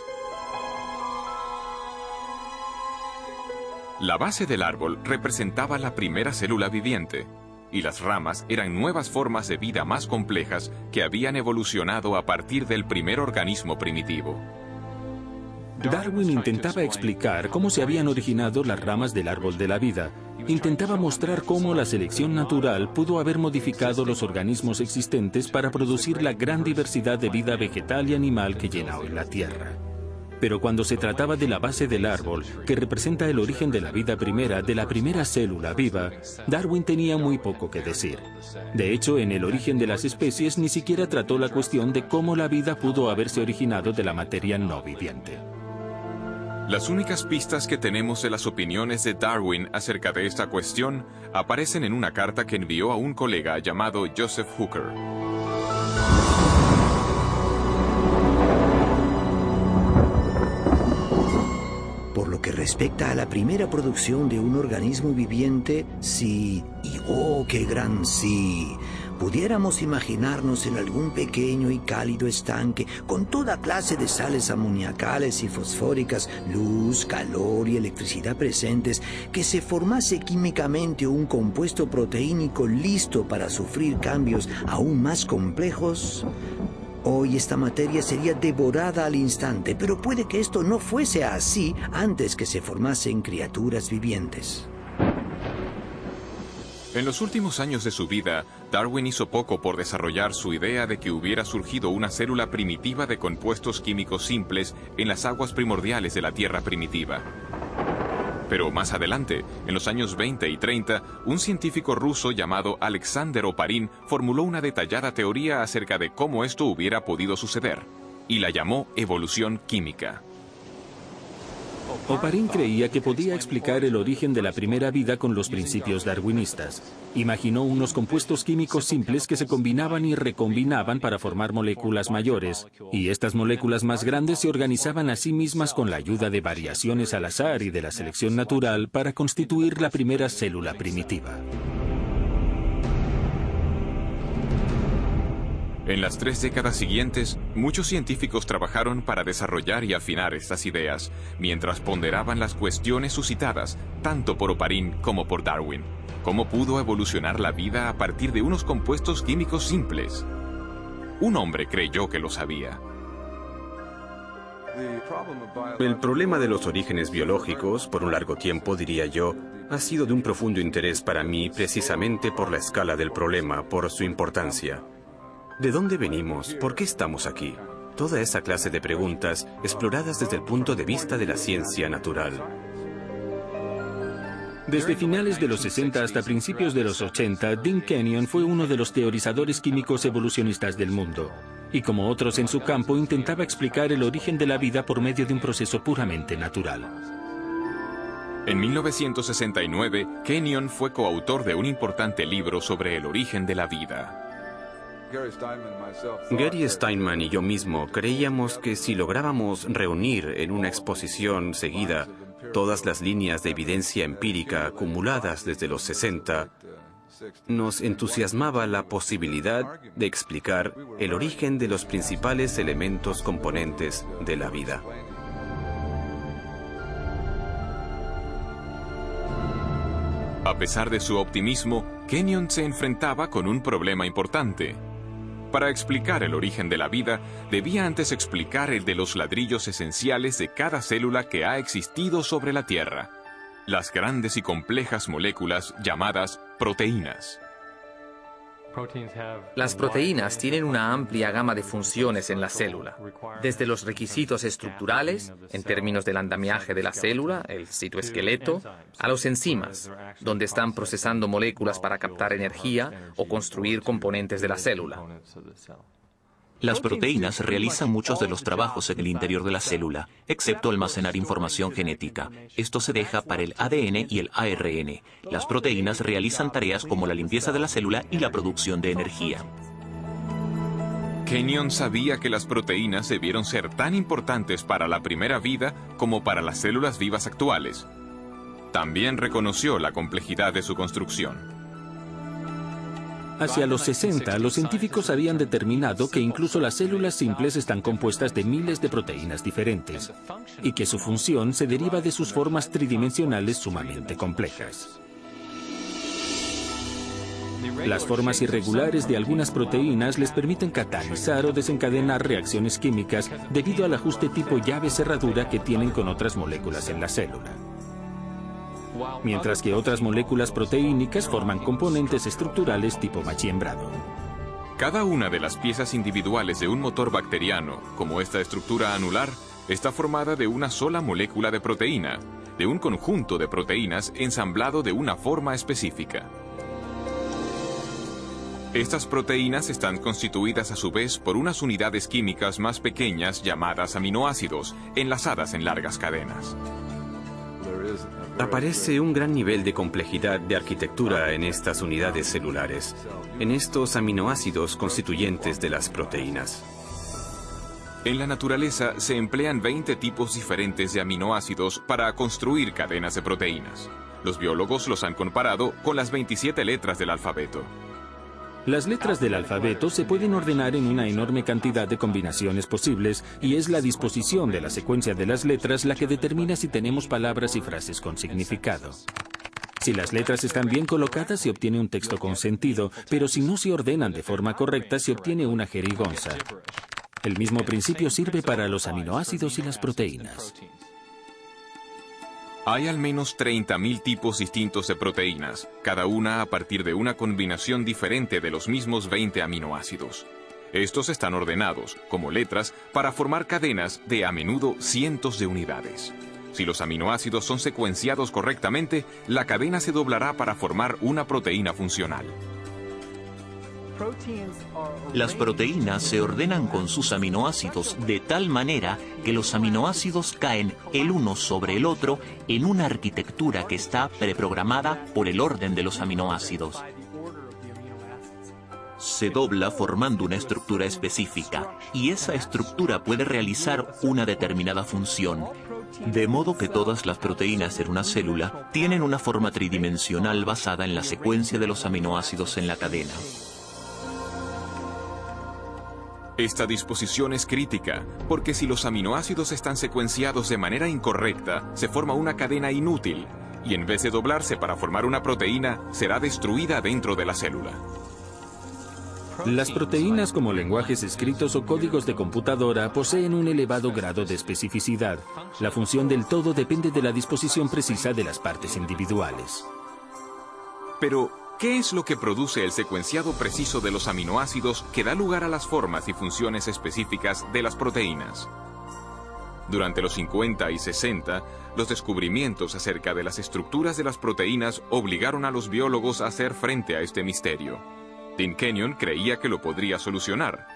La base del árbol representaba la primera célula viviente, y las ramas eran nuevas formas de vida más complejas que habían evolucionado a partir del primer organismo primitivo. Darwin intentaba explicar cómo se habían originado las ramas del árbol de la vida. Intentaba mostrar cómo la selección natural pudo haber modificado los organismos existentes para producir la gran diversidad de vida vegetal y animal que llena hoy la Tierra. Pero cuando se trataba de la base del árbol, que representa el origen de la vida primera, de la primera célula viva, Darwin tenía muy poco que decir. De hecho, en el origen de las especies ni siquiera trató la cuestión de cómo la vida pudo haberse originado de la materia no viviente. Las únicas pistas que tenemos de las opiniones de Darwin acerca de esta cuestión aparecen en una carta que envió a un colega llamado Joseph Hooker. Por lo que respecta a la primera producción de un organismo viviente, si, y oh, qué gran sí, pudiéramos imaginarnos en algún pequeño y cálido estanque con toda clase de sales amoniacales y fosfóricas, luz, calor y electricidad presentes, que se formase químicamente un compuesto proteínico listo para sufrir cambios aún más complejos, hoy esta materia sería devorada al instante, pero puede que esto no fuese así antes que se formasen criaturas vivientes. En los últimos años de su vida, Darwin hizo poco por desarrollar su idea de que hubiera surgido una célula primitiva de compuestos químicos simples en las aguas primordiales de la Tierra primitiva. Pero más adelante, en los años 20 y 30, un científico ruso llamado Alexander Oparin formuló una detallada teoría acerca de cómo esto hubiera podido suceder, y la llamó evolución química. Oparin creía que podía explicar el origen de la primera vida con los principios darwinistas. Imaginó unos compuestos químicos simples que se combinaban y recombinaban para formar moléculas mayores, y estas moléculas más grandes se organizaban a sí mismas con la ayuda de variaciones al azar y de la selección natural para constituir la primera célula primitiva. En las 3 décadas siguientes, muchos científicos trabajaron para desarrollar y afinar estas ideas, mientras ponderaban las cuestiones suscitadas, tanto por Oparin como por Darwin. ¿Cómo pudo evolucionar la vida a partir de unos compuestos químicos simples? Un hombre creyó que lo sabía. El problema de los orígenes biológicos, por un largo tiempo, diría yo, ha sido de un profundo interés para mí precisamente por la escala del problema, por su importancia. ¿De dónde venimos? ¿Por qué estamos aquí? Toda esa clase de preguntas exploradas desde el punto de vista de la ciencia natural. Desde finales de los 60 hasta principios de los 80, Dean Kenyon fue uno de los teorizadores químicos evolucionistas del mundo. Y como otros en su campo, intentaba explicar el origen de la vida por medio de un proceso puramente natural. En 1969, Kenyon fue coautor de un importante libro sobre el origen de la vida. Gary Steinman y yo mismo creíamos que si lográbamos reunir en una exposición seguida todas las líneas de evidencia empírica acumuladas desde los 60, nos entusiasmaba la posibilidad de explicar el origen de los principales elementos componentes de la vida. A pesar de su optimismo, Kenyon se enfrentaba con un problema importante. Para explicar el origen de la vida, debía antes explicar el de los ladrillos esenciales de cada célula que ha existido sobre la Tierra, las grandes y complejas moléculas llamadas proteínas. Las proteínas tienen una amplia gama de funciones en la célula, desde los requisitos estructurales, en términos del andamiaje de la célula, el citoesqueleto, a los enzimas, donde están procesando moléculas para captar energía o construir componentes de la célula. Las proteínas realizan muchos de los trabajos en el interior de la célula, excepto almacenar información genética. Esto se deja para el ADN y el ARN. Las proteínas realizan tareas como la limpieza de la célula y la producción de energía. Kenyon sabía que las proteínas debieron ser tan importantes para la primera vida como para las células vivas actuales. También reconoció la complejidad de su construcción. Hacia los 60, los científicos habían determinado que incluso las células simples están compuestas de miles de proteínas diferentes, y que su función se deriva de sus formas tridimensionales sumamente complejas. Las formas irregulares de algunas proteínas les permiten catalizar o desencadenar reacciones químicas debido al ajuste tipo llave-cerradura que tienen con otras moléculas en la célula. Mientras que otras moléculas proteínicas forman componentes estructurales tipo machiembrado. Cada una de las piezas individuales de un motor bacteriano, como esta estructura anular, está formada de una sola molécula de proteína, de un conjunto de proteínas ensamblado de una forma específica. Estas proteínas están constituidas a su vez por unas unidades químicas más pequeñas llamadas aminoácidos, enlazadas en largas cadenas. Aparece un gran nivel de complejidad de arquitectura en estas unidades celulares, en estos aminoácidos constituyentes de las proteínas. En la naturaleza se emplean 20 tipos diferentes de aminoácidos para construir cadenas de proteínas. Los biólogos los han comparado con las 27 letras del alfabeto. Las letras del alfabeto se pueden ordenar en una enorme cantidad de combinaciones posibles y es la disposición de la secuencia de las letras la que determina si tenemos palabras y frases con significado. Si las letras están bien colocadas se obtiene un texto con sentido, pero si no se ordenan de forma correcta se obtiene una jerigonza. El mismo principio sirve para los aminoácidos y las proteínas. Hay al menos 30.000 tipos distintos de proteínas, cada una a partir de una combinación diferente de los mismos 20 aminoácidos. Estos están ordenados, como letras, para formar cadenas de a menudo cientos de unidades. Si los aminoácidos son secuenciados correctamente, la cadena se doblará para formar una proteína funcional. Las proteínas se ordenan con sus aminoácidos de tal manera que los aminoácidos caen el uno sobre el otro en una arquitectura que está preprogramada por el orden de los aminoácidos. Se dobla formando una estructura específica y esa estructura puede realizar una determinada función. De modo que todas las proteínas en una célula tienen una forma tridimensional basada en la secuencia de los aminoácidos en la cadena. Esta disposición es crítica, porque si los aminoácidos están secuenciados de manera incorrecta, se forma una cadena inútil, y en vez de doblarse para formar una proteína, será destruida dentro de la célula. Las proteínas, como lenguajes escritos o códigos de computadora, poseen un elevado grado de especificidad. La función del todo depende de la disposición precisa de las partes individuales. Pero, ¿qué es lo que produce el secuenciado preciso de los aminoácidos que da lugar a las formas y funciones específicas de las proteínas? Durante los 50 y 60, los descubrimientos acerca de las estructuras de las proteínas obligaron a los biólogos a hacer frente a este misterio. Dean Kenyon creía que lo podría solucionar.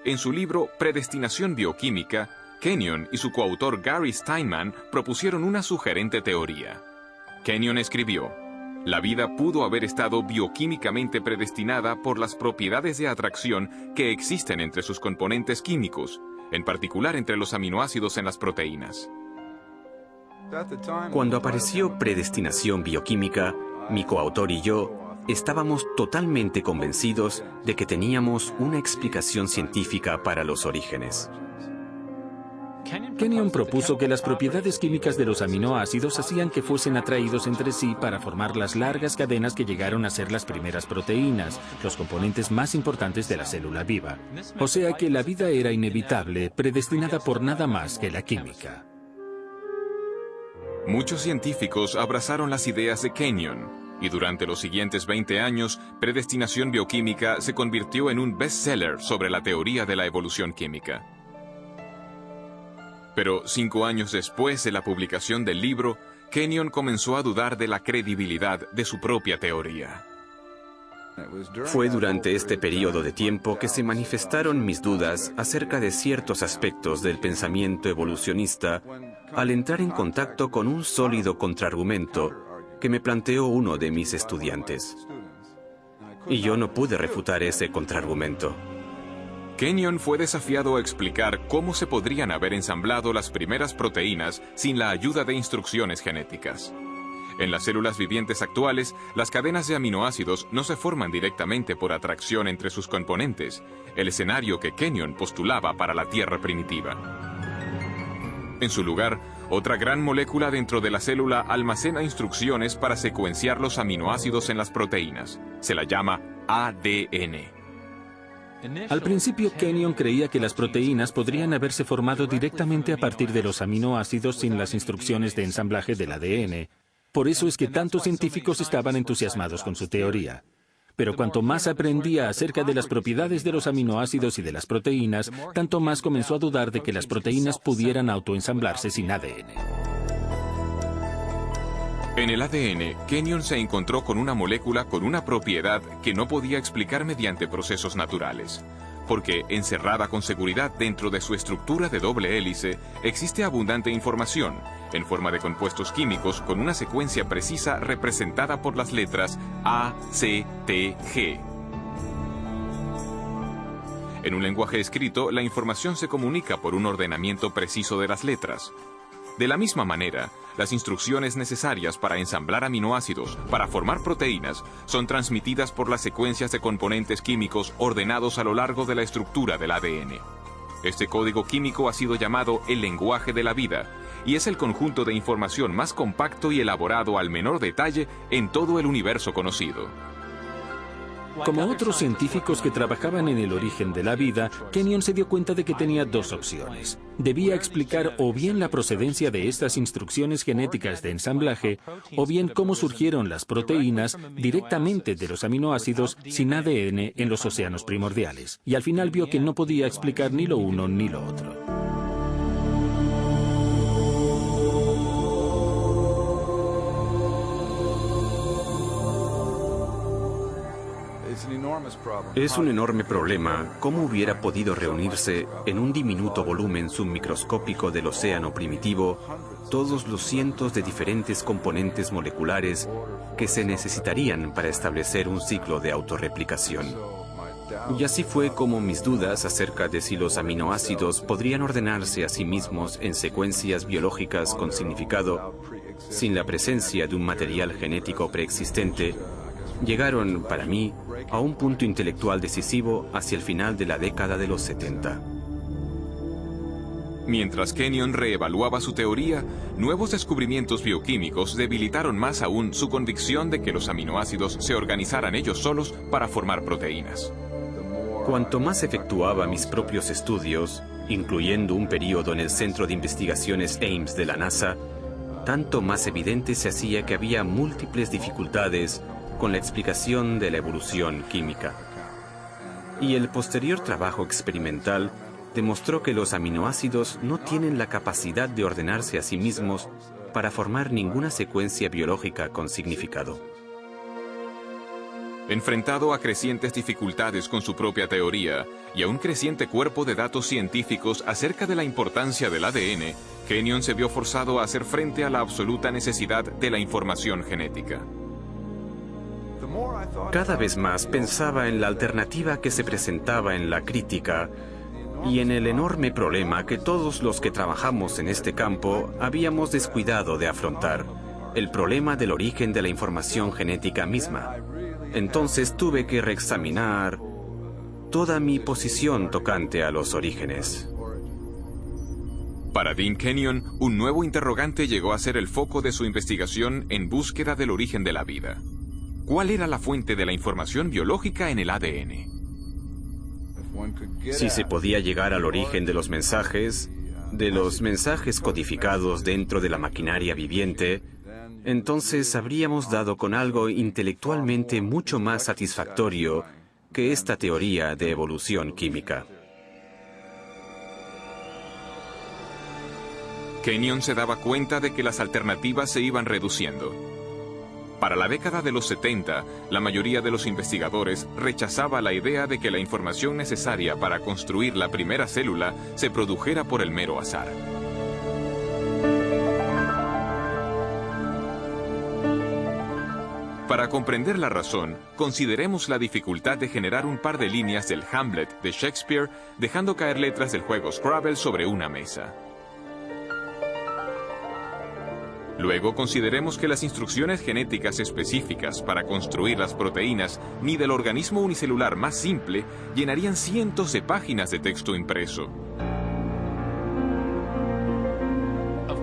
En su libro Predestinación bioquímica, Kenyon y su coautor Gary Steinman propusieron una sugerente teoría. Kenyon escribió: la vida pudo haber estado bioquímicamente predestinada por las propiedades de atracción que existen entre sus componentes químicos, en particular entre los aminoácidos en las proteínas. Cuando apareció Predestinación bioquímica, mi coautor y yo estábamos totalmente convencidos de que teníamos una explicación científica para los orígenes. Kenyon propuso que las propiedades químicas de los aminoácidos hacían que fuesen atraídos entre sí para formar las largas cadenas que llegaron a ser las primeras proteínas, los componentes más importantes de la célula viva. O sea que la vida era inevitable, predestinada por nada más que la química. Muchos científicos abrazaron las ideas de Kenyon, y durante los siguientes 20 años, Predestinación bioquímica se convirtió en un bestseller sobre la teoría de la evolución química. Pero 5 años después de la publicación del libro, Kenyon comenzó a dudar de la credibilidad de su propia teoría. Fue durante este periodo de tiempo que se manifestaron mis dudas acerca de ciertos aspectos del pensamiento evolucionista al entrar en contacto con un sólido contraargumento que me planteó uno de mis estudiantes. Y yo no pude refutar ese contraargumento. Kenyon fue desafiado a explicar cómo se podrían haber ensamblado las primeras proteínas sin la ayuda de instrucciones genéticas. En las células vivientes actuales, las cadenas de aminoácidos no se forman directamente por atracción entre sus componentes, el escenario que Kenyon postulaba para la Tierra primitiva. En su lugar, Otra gran molécula dentro de la célula almacena instrucciones para secuenciar los aminoácidos en las proteínas. Se la llama ADN. Al principio, Kenyon creía que las proteínas podrían haberse formado directamente a partir de los aminoácidos sin las instrucciones de ensamblaje del ADN. Por eso es que tantos científicos estaban entusiasmados con su teoría. Pero cuanto más aprendía acerca de las propiedades de los aminoácidos y de las proteínas, tanto más comenzó a dudar de que las proteínas pudieran autoensamblarse sin ADN. En el ADN, Kenyon se encontró con una molécula con una propiedad que no podía explicar mediante procesos naturales. Porque, encerrada con seguridad dentro de su estructura de doble hélice, existe abundante información, en forma de compuestos químicos con una secuencia precisa representada por las letras A, C, T, G. En un lenguaje escrito, la información se comunica por un ordenamiento preciso de las letras. De la misma manera, las instrucciones necesarias para ensamblar aminoácidos, para formar proteínas, son transmitidas por las secuencias de componentes químicos ordenados a lo largo de la estructura del ADN. Este código químico ha sido llamado el lenguaje de la vida, y es el conjunto de información más compacto y elaborado al menor detalle en todo el universo conocido. Como otros científicos que trabajaban en el origen de la vida, Kenyon se dio cuenta de que tenía dos opciones. Debía explicar o bien la procedencia de estas instrucciones genéticas de ensamblaje, o bien cómo surgieron las proteínas directamente de los aminoácidos sin ADN en los océanos primordiales. Y al final vio que no podía explicar ni lo uno ni lo otro. Es un enorme problema cómo hubiera podido reunirse en un diminuto volumen submicroscópico del océano primitivo todos los cientos de diferentes componentes moleculares que se necesitarían para establecer un ciclo de autorreplicación. Y así fue como mis dudas acerca de si los aminoácidos podrían ordenarse a sí mismos en secuencias biológicas con significado, sin la presencia de un material genético preexistente, llegaron, para mí, a un punto intelectual decisivo hacia el final de la década de los 70. Mientras Kenyon reevaluaba su teoría, nuevos descubrimientos bioquímicos debilitaron más aún su convicción de que los aminoácidos se organizaran ellos solos para formar proteínas. Cuanto más efectuaba mis propios estudios, incluyendo un periodo en el Centro de Investigaciones Ames de la NASA, tanto más evidente se hacía que había múltiples dificultades con la explicación de la evolución química. Y el posterior trabajo experimental demostró que los aminoácidos no tienen la capacidad de ordenarse a sí mismos para formar ninguna secuencia biológica con significado. Enfrentado a crecientes dificultades con su propia teoría y a un creciente cuerpo de datos científicos acerca de la importancia del ADN, Kenyon se vio forzado a hacer frente a la absoluta necesidad de la información genética. Cada vez más pensaba en la alternativa que se presentaba en la crítica y en el enorme problema que todos los que trabajamos en este campo habíamos descuidado de afrontar, el problema del origen de la información genética misma. Entonces tuve que reexaminar toda mi posición tocante a los orígenes. Para Dean Kenyon, un nuevo interrogante llegó a ser el foco de su investigación en búsqueda del origen de la vida. ¿Cuál era la fuente de la información biológica en el ADN? Si se podía llegar al origen de los mensajes codificados dentro de la maquinaria viviente, entonces habríamos dado con algo intelectualmente mucho más satisfactorio que esta teoría de evolución química. Kenyon se daba cuenta de que las alternativas se iban reduciendo. Para la década de los 70, la mayoría de los investigadores rechazaba la idea de que la información necesaria para construir la primera célula se produjera por el mero azar. Para comprender la razón, consideremos la dificultad de generar un par de líneas del Hamlet de Shakespeare dejando caer letras del juego Scrabble sobre una mesa. Luego consideremos que las instrucciones genéticas específicas para construir las proteínas ni del organismo unicelular más simple llenarían cientos de páginas de texto impreso.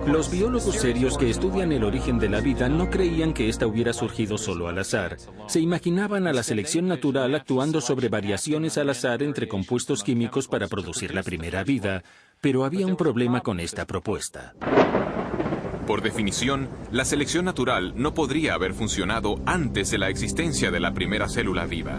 Los biólogos serios que estudian el origen de la vida no creían que ésta hubiera surgido solo al azar. Se imaginaban a la selección natural actuando sobre variaciones al azar entre compuestos químicos para producir la primera vida, pero había un problema con esta propuesta. Por definición, la selección natural no podría haber funcionado antes de la existencia de la primera célula viva,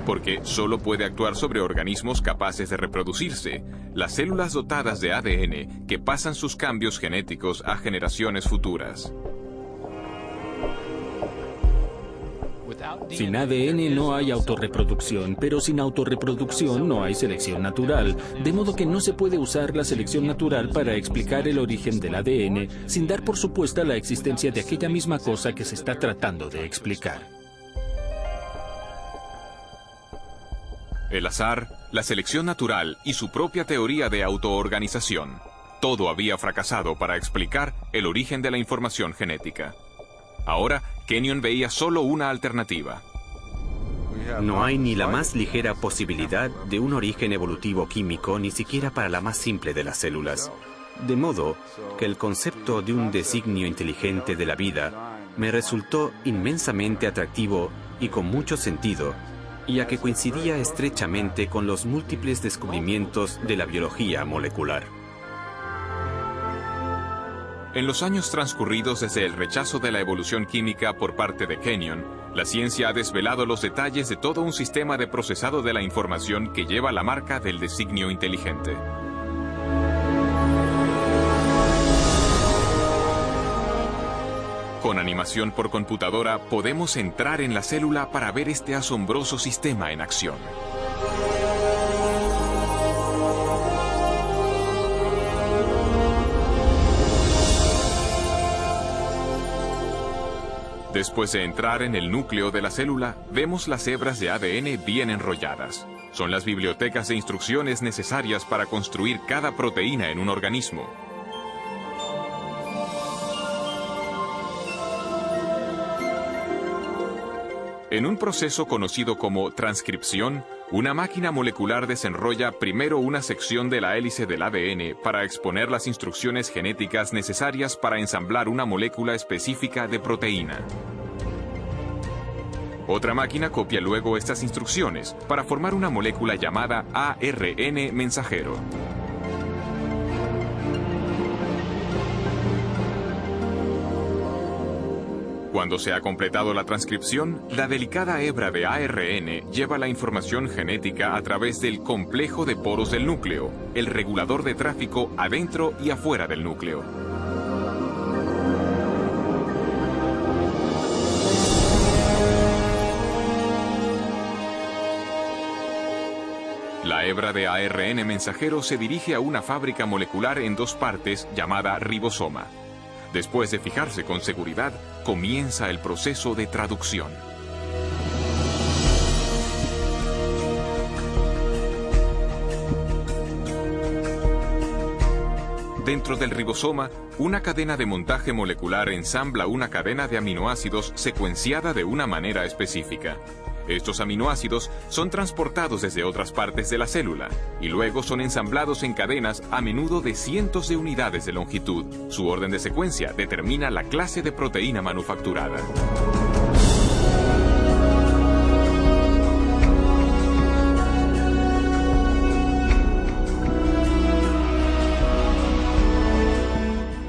porque solo puede actuar sobre organismos capaces de reproducirse, las células dotadas de ADN que pasan sus cambios genéticos a generaciones futuras. Sin ADN no hay autorreproducción, pero sin autorreproducción no hay selección natural, de modo que no se puede usar la selección natural para explicar el origen del ADN sin dar por supuesta la existencia de aquella misma cosa que se está tratando de explicar. El azar, la selección natural y su propia teoría de autoorganización. Todo había fracasado para explicar el origen de la información genética. Ahora, Kenyon veía solo una alternativa. No hay ni la más ligera posibilidad de un origen evolutivo químico, ni siquiera para la más simple de las células. De modo que el concepto de un designio inteligente de la vida me resultó inmensamente atractivo y con mucho sentido, ya que coincidía estrechamente con los múltiples descubrimientos de la biología molecular. En los años transcurridos desde el rechazo de la evolución química por parte de Kenyon, la ciencia ha desvelado los detalles de todo un sistema de procesado de la información que lleva la marca del designio inteligente. Con animación por computadora podemos entrar en la célula para ver este asombroso sistema en acción. Después de entrar en el núcleo de la célula, vemos las hebras de ADN bien enrolladas. Son las bibliotecas de instrucciones necesarias para construir cada proteína en un organismo. En un proceso conocido como transcripción, una máquina molecular desenrolla primero una sección de la hélice del ADN para exponer las instrucciones genéticas necesarias para ensamblar una molécula específica de proteína. Otra máquina copia luego estas instrucciones para formar una molécula llamada ARN mensajero. Cuando se ha completado la transcripción, la delicada hebra de ARN lleva la información genética a través del complejo de poros del núcleo, el regulador de tráfico adentro y afuera del núcleo. La hebra de ARN mensajero se dirige a una fábrica molecular en dos partes llamada ribosoma. Después de fijarse con seguridad, comienza el proceso de traducción. Dentro del ribosoma, una cadena de montaje molecular ensambla una cadena de aminoácidos secuenciada de una manera específica. Estos aminoácidos son transportados desde otras partes de la célula y luego son ensamblados en cadenas a menudo de cientos de unidades de longitud. Su orden de secuencia determina la clase de proteína manufacturada.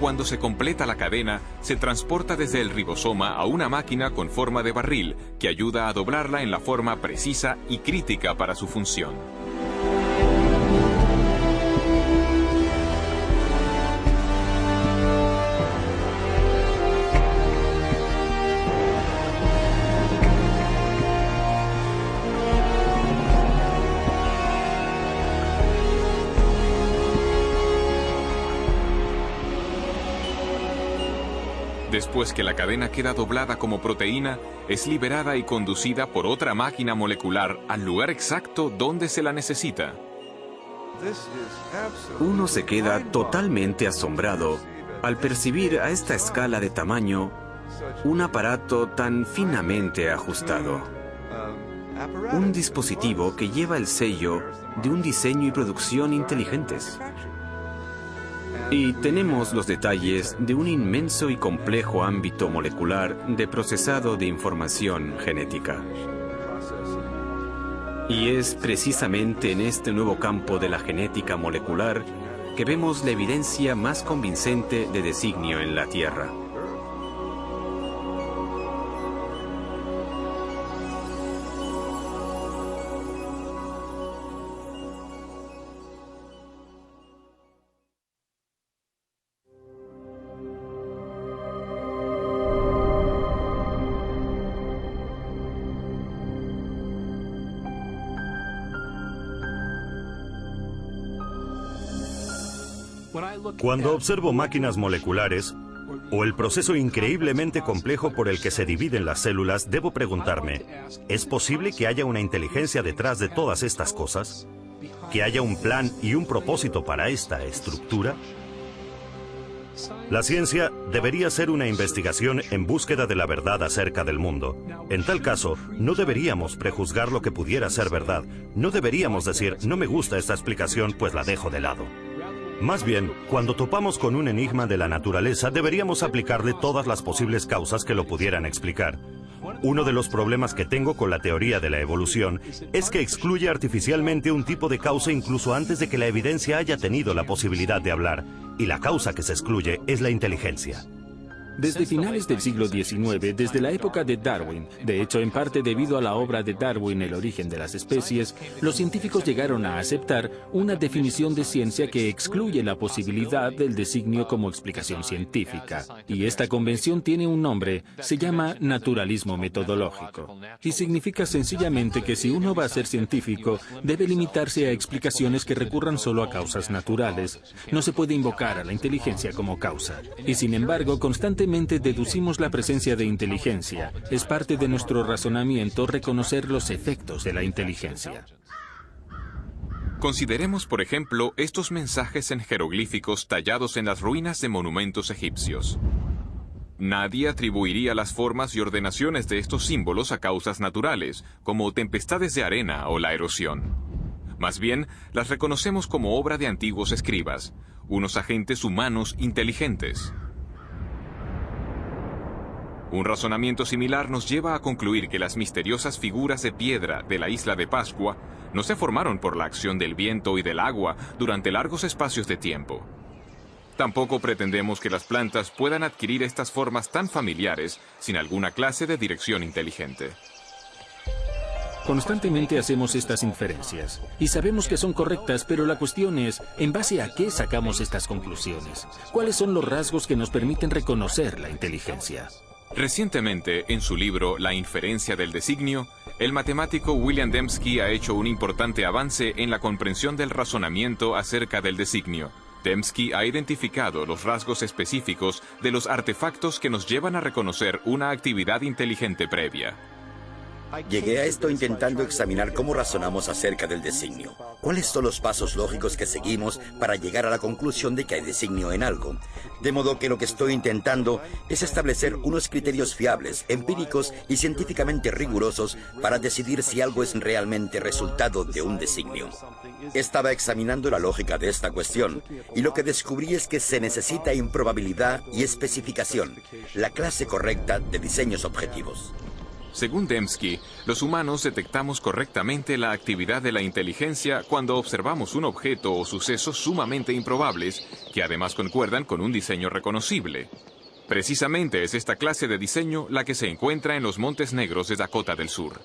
Cuando se completa la cadena, se transporta desde el ribosoma a una máquina con forma de barril que ayuda a doblarla en la forma precisa y crítica para su función. Después que la cadena queda doblada como proteína, es liberada y conducida por otra máquina molecular al lugar exacto donde se la necesita. Uno se queda totalmente asombrado al percibir a esta escala de tamaño un aparato tan finamente ajustado. Un dispositivo que lleva el sello de un diseño y producción inteligentes. Y tenemos los detalles de un inmenso y complejo ámbito molecular de procesado de información genética. Y es precisamente en este nuevo campo de la genética molecular que vemos la evidencia más convincente de designio en la Tierra. Cuando observo máquinas moleculares o el proceso increíblemente complejo por el que se dividen las células, debo preguntarme, ¿es posible que haya una inteligencia detrás de todas estas cosas? ¿Que haya un plan y un propósito para esta estructura? La ciencia debería ser una investigación en búsqueda de la verdad acerca del mundo. En tal caso, no deberíamos prejuzgar lo que pudiera ser verdad. No deberíamos decir, no me gusta esta explicación, pues la dejo de lado. Más bien, cuando topamos con un enigma de la naturaleza, deberíamos aplicarle todas las posibles causas que lo pudieran explicar. Uno de los problemas que tengo con la teoría de la evolución es que excluye artificialmente un tipo de causa incluso antes de que la evidencia haya tenido la posibilidad de hablar, y la causa que se excluye es la inteligencia. Desde finales del siglo XIX, desde la época de Darwin, de hecho en parte debido a la obra de Darwin, El origen de las especies, los científicos llegaron a aceptar una definición de ciencia que excluye la posibilidad del designio como explicación científica. Y esta convención tiene un nombre, se llama naturalismo metodológico. Y significa sencillamente que si uno va a ser científico, debe limitarse a explicaciones que recurran solo a causas naturales. No se puede invocar a la inteligencia como causa. Y sin embargo, constantemente deducimos la presencia de inteligencia. Es parte de nuestro razonamiento reconocer los efectos de la inteligencia. Consideremos, por ejemplo, estos mensajes en jeroglíficos tallados en las ruinas de monumentos egipcios. Nadie atribuiría las formas y ordenaciones de estos símbolos a causas naturales, como tempestades de arena o la erosión. Más bien, las reconocemos como obra de antiguos escribas, unos agentes humanos inteligentes. Un razonamiento similar nos lleva a concluir que las misteriosas figuras de piedra de la isla de Pascua no se formaron por la acción del viento y del agua durante largos espacios de tiempo. Tampoco pretendemos que las plantas puedan adquirir estas formas tan familiares sin alguna clase de dirección inteligente. Constantemente hacemos estas inferencias y sabemos que son correctas, pero la cuestión es, ¿en base a qué sacamos estas conclusiones? ¿Cuáles son los rasgos que nos permiten reconocer la inteligencia? Recientemente, en su libro La inferencia del designio, el matemático William Dembski ha hecho un importante avance en la comprensión del razonamiento acerca del designio. Dembski ha identificado los rasgos específicos de los artefactos que nos llevan a reconocer una actividad inteligente previa. Llegué a esto intentando examinar cómo razonamos acerca del designio. ¿Cuáles son los pasos lógicos que seguimos para llegar a la conclusión de que hay designio en algo? De modo que lo que estoy intentando es establecer unos criterios fiables, empíricos y científicamente rigurosos para decidir si algo es realmente resultado de un designio. Estaba examinando la lógica de esta cuestión y lo que descubrí es que se necesita improbabilidad y especificación, la clase correcta de diseños objetivos. Según Dembski, los humanos detectamos correctamente la actividad de la inteligencia cuando observamos un objeto o sucesos sumamente improbables, que además concuerdan con un diseño reconocible. Precisamente es esta clase de diseño la que se encuentra en los Montes Negros de Dakota del Sur.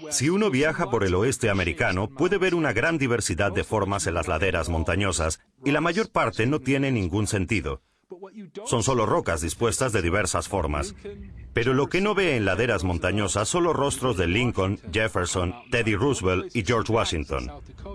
Si uno viaja por el oeste americano, puede ver una gran diversidad de formas en las laderas montañosas, y la mayor parte no tiene ningún sentido. Son solo rocas dispuestas de diversas formas. Pero lo que no ve en laderas montañosas son los rostros de Lincoln, Jefferson, Teddy Roosevelt y George Washington.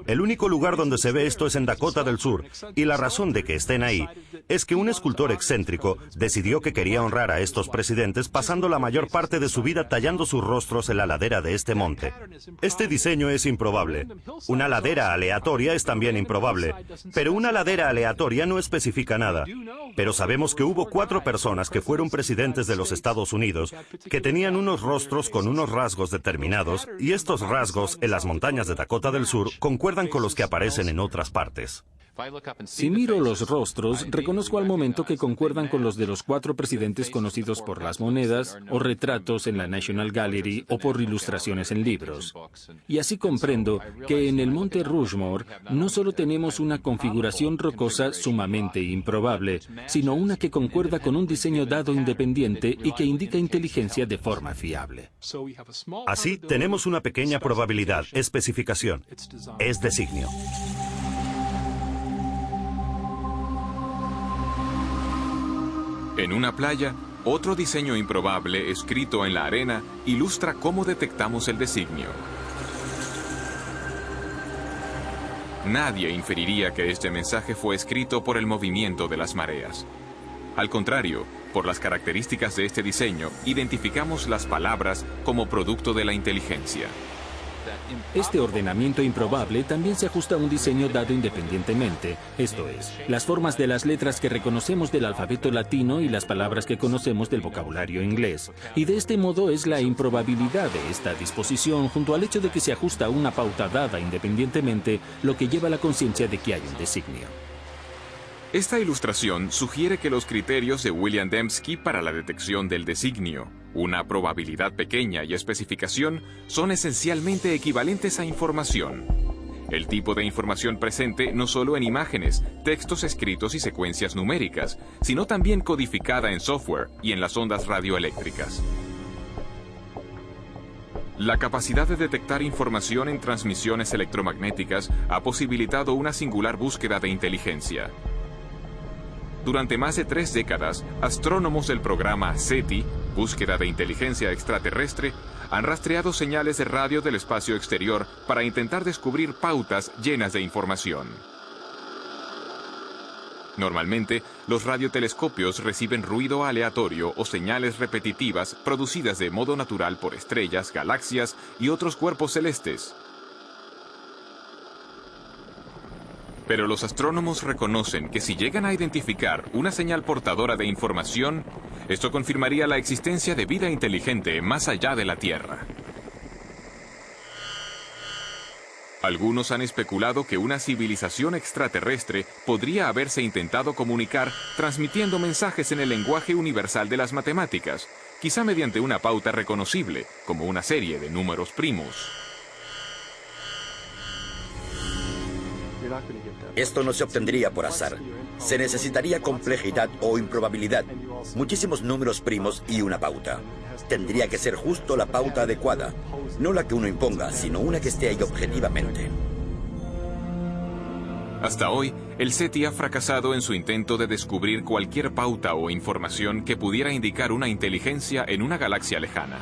El único lugar donde se ve esto es en Dakota del Sur, y la razón de que estén ahí es que un escultor excéntrico decidió que quería honrar a estos presidentes pasando la mayor parte de su vida tallando sus rostros en la ladera de este monte. Este diseño es improbable. Una ladera aleatoria es también improbable, pero una ladera aleatoria no especifica nada. Pero sabemos que hubo 4 personas que fueron presidentes de los Estados Unidos que tenían unos rostros con unos rasgos determinados, y estos rasgos en las montañas de Dakota del Sur concuerdan con los que aparecen en otras partes. Si miro los rostros, reconozco al momento que concuerdan con los de los 4 presidentes conocidos por las monedas o retratos en la National Gallery o por ilustraciones en libros. Y así comprendo que en el Monte Rushmore no solo tenemos una configuración rocosa sumamente improbable, sino una que concuerda con un diseño dado independiente y que indica inteligencia de forma fiable. Así, tenemos una pequeña probabilidad, especificación. Es designio. En una playa, otro diseño improbable escrito en la arena ilustra cómo detectamos el designio. Nadie inferiría que este mensaje fue escrito por el movimiento de las mareas. Al contrario, por las características de este diseño, identificamos las palabras como producto de la inteligencia. Este ordenamiento improbable también se ajusta a un diseño dado independientemente, esto es, las formas de las letras que reconocemos del alfabeto latino y las palabras que conocemos del vocabulario inglés. Y de este modo es la improbabilidad de esta disposición, junto al hecho de que se ajusta a una pauta dada independientemente, lo que lleva a la conciencia de que hay un designio. Esta ilustración sugiere que los criterios de William Dembski para la detección del designio, una probabilidad pequeña y especificación, son esencialmente equivalentes a información. El tipo de información presente no solo en imágenes, textos escritos y secuencias numéricas, sino también codificada en software y en las ondas radioeléctricas. La capacidad de detectar información en transmisiones electromagnéticas ha posibilitado una singular búsqueda de inteligencia. Durante más de 3 décadas, astrónomos del programa SETI, Búsqueda de Inteligencia Extraterrestre, han rastreado señales de radio del espacio exterior para intentar descubrir pautas llenas de información. Normalmente, los radiotelescopios reciben ruido aleatorio o señales repetitivas producidas de modo natural por estrellas, galaxias y otros cuerpos celestes. Pero los astrónomos reconocen que si llegan a identificar una señal portadora de información, esto confirmaría la existencia de vida inteligente más allá de la Tierra. Algunos han especulado que una civilización extraterrestre podría haberse intentado comunicar transmitiendo mensajes en el lenguaje universal de las matemáticas, quizá mediante una pauta reconocible, como una serie de números primos. Esto no se obtendría por azar. Se necesitaría complejidad o improbabilidad, muchísimos números primos y una pauta. Tendría que ser justo la pauta adecuada, no la que uno imponga, sino una que esté ahí objetivamente. Hasta hoy, el SETI ha fracasado en su intento de descubrir cualquier pauta o información que pudiera indicar una inteligencia en una galaxia lejana.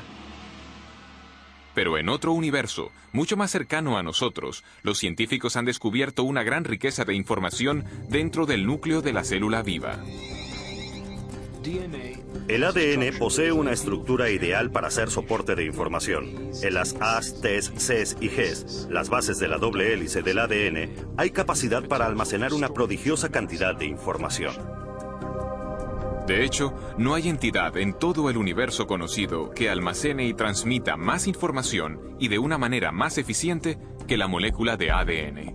Pero en otro universo, mucho más cercano a nosotros, los científicos han descubierto una gran riqueza de información dentro del núcleo de la célula viva. El ADN posee una estructura ideal para ser soporte de información. En las A's, T's, C's y G's, las bases de la doble hélice del ADN, hay capacidad para almacenar una prodigiosa cantidad de información. De hecho, no hay entidad en todo el universo conocido que almacene y transmita más información y de una manera más eficiente que la molécula de ADN.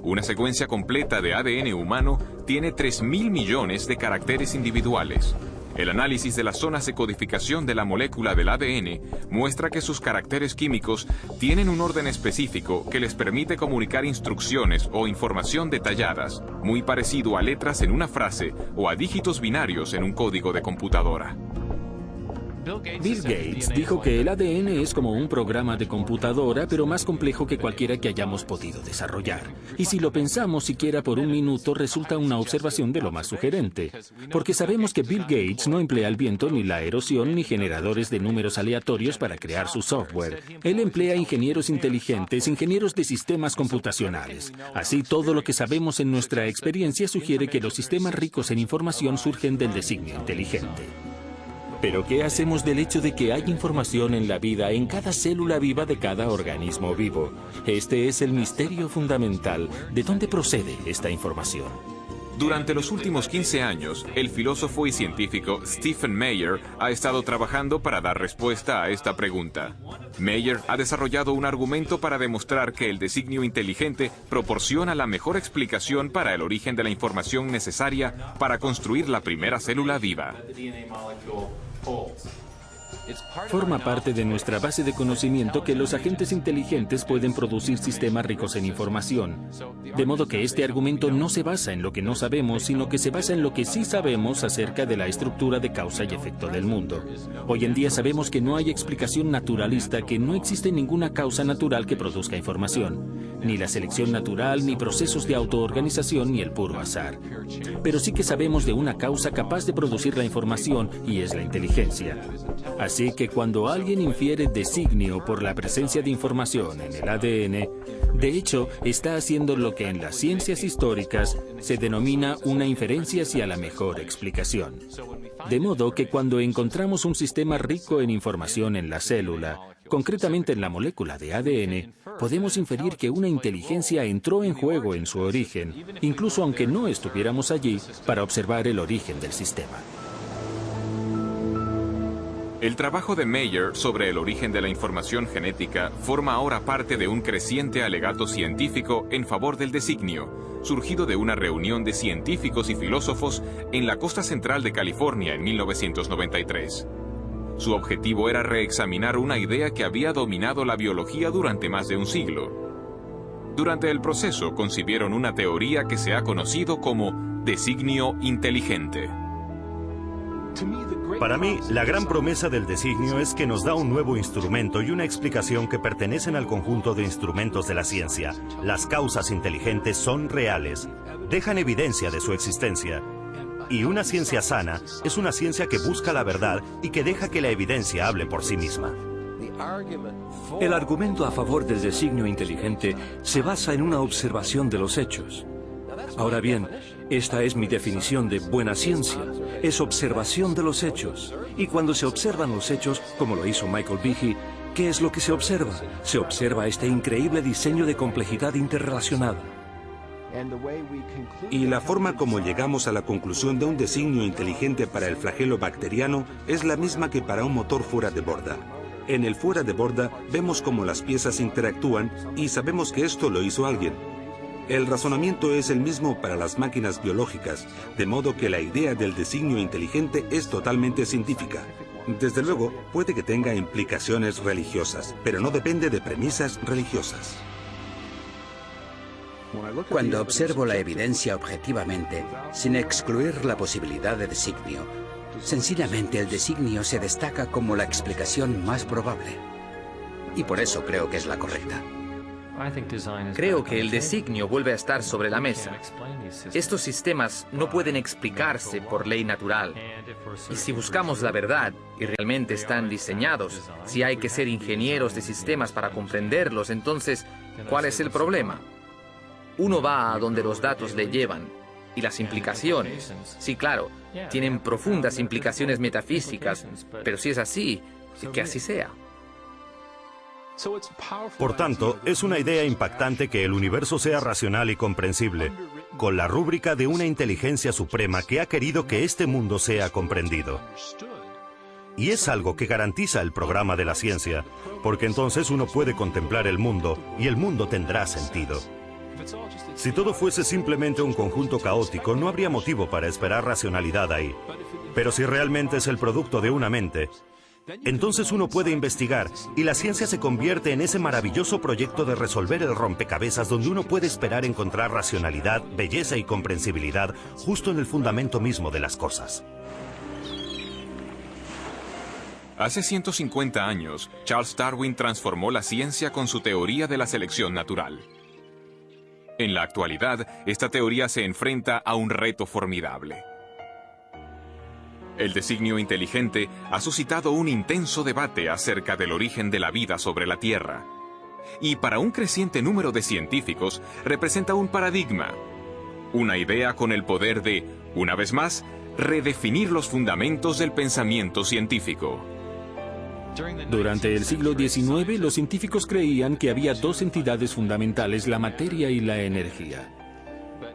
Una secuencia completa de ADN humano tiene 3.000 millones de caracteres individuales. El análisis de las zonas de codificación de la molécula del ADN muestra que sus caracteres químicos tienen un orden específico que les permite comunicar instrucciones o información detalladas, muy parecido a letras en una frase o a dígitos binarios en un código de computadora. Bill Gates dijo que el ADN es como un programa de computadora, pero más complejo que cualquiera que hayamos podido desarrollar. Y si lo pensamos siquiera por un minuto, resulta una observación de lo más sugerente. Porque sabemos que Bill Gates no emplea el viento, ni la erosión, ni generadores de números aleatorios para crear su software. Él emplea ingenieros inteligentes, ingenieros de sistemas computacionales. Así, todo lo que sabemos en nuestra experiencia sugiere que los sistemas ricos en información surgen del designio inteligente. Pero ¿qué hacemos del hecho de que hay información en la vida, en cada célula viva de cada organismo vivo? Este es el misterio fundamental. ¿De dónde procede esta información? Durante los últimos 15 años, el filósofo y científico Stephen Meyer ha estado trabajando para dar respuesta a esta pregunta. Meyer ha desarrollado un argumento para demostrar que el designio inteligente proporciona la mejor explicación para el origen de la información necesaria para construir la primera célula viva. Forma parte de nuestra base de conocimiento que los agentes inteligentes pueden producir sistemas ricos en información. De modo que este argumento no se basa en lo que no sabemos, sino que se basa en lo que sí sabemos acerca de la estructura de causa y efecto del mundo. Hoy en día sabemos que no hay explicación naturalista, que no existe ninguna causa natural que produzca información. Ni la selección natural, ni procesos de autoorganización, ni el puro azar. Pero sí que sabemos de una causa capaz de producir la información, y es la inteligencia. Así que cuando alguien infiere designio por la presencia de información en el ADN, de hecho, está haciendo lo que en las ciencias históricas se denomina una inferencia hacia la mejor explicación. De modo que cuando encontramos un sistema rico en información en la célula, concretamente en la molécula de ADN, podemos inferir que una inteligencia entró en juego en su origen, incluso aunque no estuviéramos allí para observar el origen del sistema. El trabajo de Meyer sobre el origen de la información genética forma ahora parte de un creciente alegato científico en favor del designio, surgido de una reunión de científicos y filósofos en la costa central de California en 1993. Su objetivo era reexaminar una idea que había dominado la biología durante más de un siglo. Durante el proceso concibieron una teoría que se ha conocido como designio inteligente. Para mí, la gran promesa del designio es que nos da un nuevo instrumento y una explicación que pertenecen al conjunto de instrumentos de la ciencia. Las causas inteligentes son reales, dejan evidencia de su existencia. Y una ciencia sana es una ciencia que busca la verdad y que deja que la evidencia hable por sí misma. El argumento a favor del designio inteligente se basa en una observación de los hechos. Ahora bien, esta es mi definición de buena ciencia. Es observación de los hechos. Y cuando se observan los hechos, como lo hizo Michael Behe, ¿qué es lo que se observa? Se observa este increíble diseño de complejidad interrelacionada. Y la forma como llegamos a la conclusión de un designio inteligente para el flagelo bacteriano es la misma que para un motor fuera de borda. En el fuera de borda vemos cómo las piezas interactúan y sabemos que esto lo hizo alguien. El razonamiento es el mismo para las máquinas biológicas, de modo que la idea del designio inteligente es totalmente científica. Desde luego, puede que tenga implicaciones religiosas, pero no depende de premisas religiosas. Cuando observo la evidencia objetivamente, sin excluir la posibilidad de designio, sencillamente el designio se destaca como la explicación más probable. Y por eso creo que es la correcta. Creo que el designio vuelve a estar sobre la mesa. Estos sistemas no pueden explicarse por ley natural. Y si buscamos la verdad y realmente están diseñados, si hay que ser ingenieros de sistemas para comprenderlos, entonces, ¿cuál es el problema? Uno va a donde los datos le llevan. Y las implicaciones, sí, claro, tienen profundas implicaciones metafísicas, pero si es así, que así sea. Por tanto, es una idea impactante que el universo sea racional y comprensible, con la rúbrica de una inteligencia suprema que ha querido que este mundo sea comprendido. Y es algo que garantiza el programa de la ciencia, porque entonces uno puede contemplar el mundo y el mundo tendrá sentido. Si todo fuese simplemente un conjunto caótico, no habría motivo para esperar racionalidad ahí. Pero si realmente es el producto de una mente, entonces uno puede investigar y la ciencia se convierte en ese maravilloso proyecto de resolver el rompecabezas donde uno puede esperar encontrar racionalidad, belleza y comprensibilidad justo en el fundamento mismo de las cosas. Hace 150 años, Charles Darwin transformó la ciencia con su teoría de la selección natural. En la actualidad, esta teoría se enfrenta a un reto formidable. El designio inteligente ha suscitado un intenso debate acerca del origen de la vida sobre la Tierra. Y para un creciente número de científicos, representa un paradigma. Una idea con el poder de, una vez más, redefinir los fundamentos del pensamiento científico. Durante el siglo XIX, los científicos creían que había dos entidades fundamentales, la materia y la energía.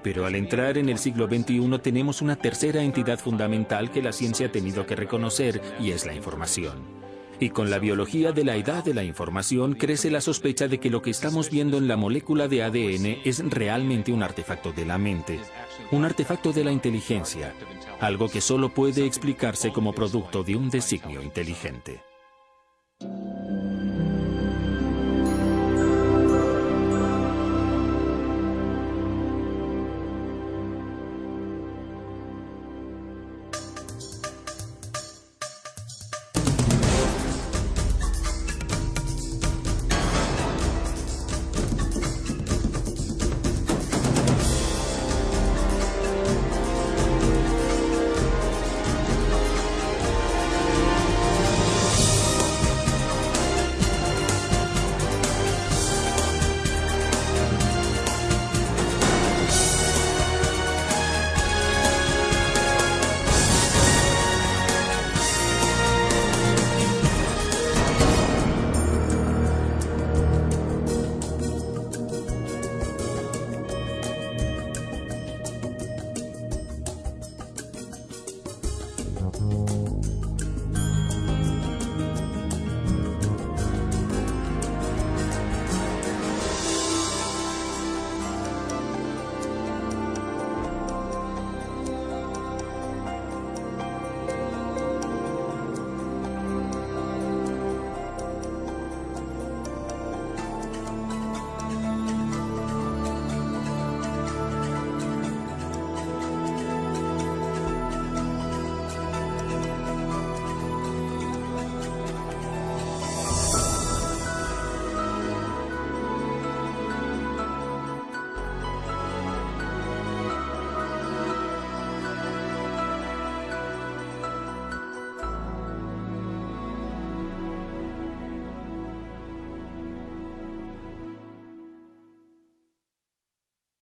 Pero al entrar en el siglo XXI tenemos una tercera entidad fundamental que la ciencia ha tenido que reconocer, y es la información. Y con la biología de la edad de la información crece la sospecha de que lo que estamos viendo en la molécula de ADN es realmente un artefacto de la mente, un artefacto de la inteligencia, algo que solo puede explicarse como producto de un designio inteligente.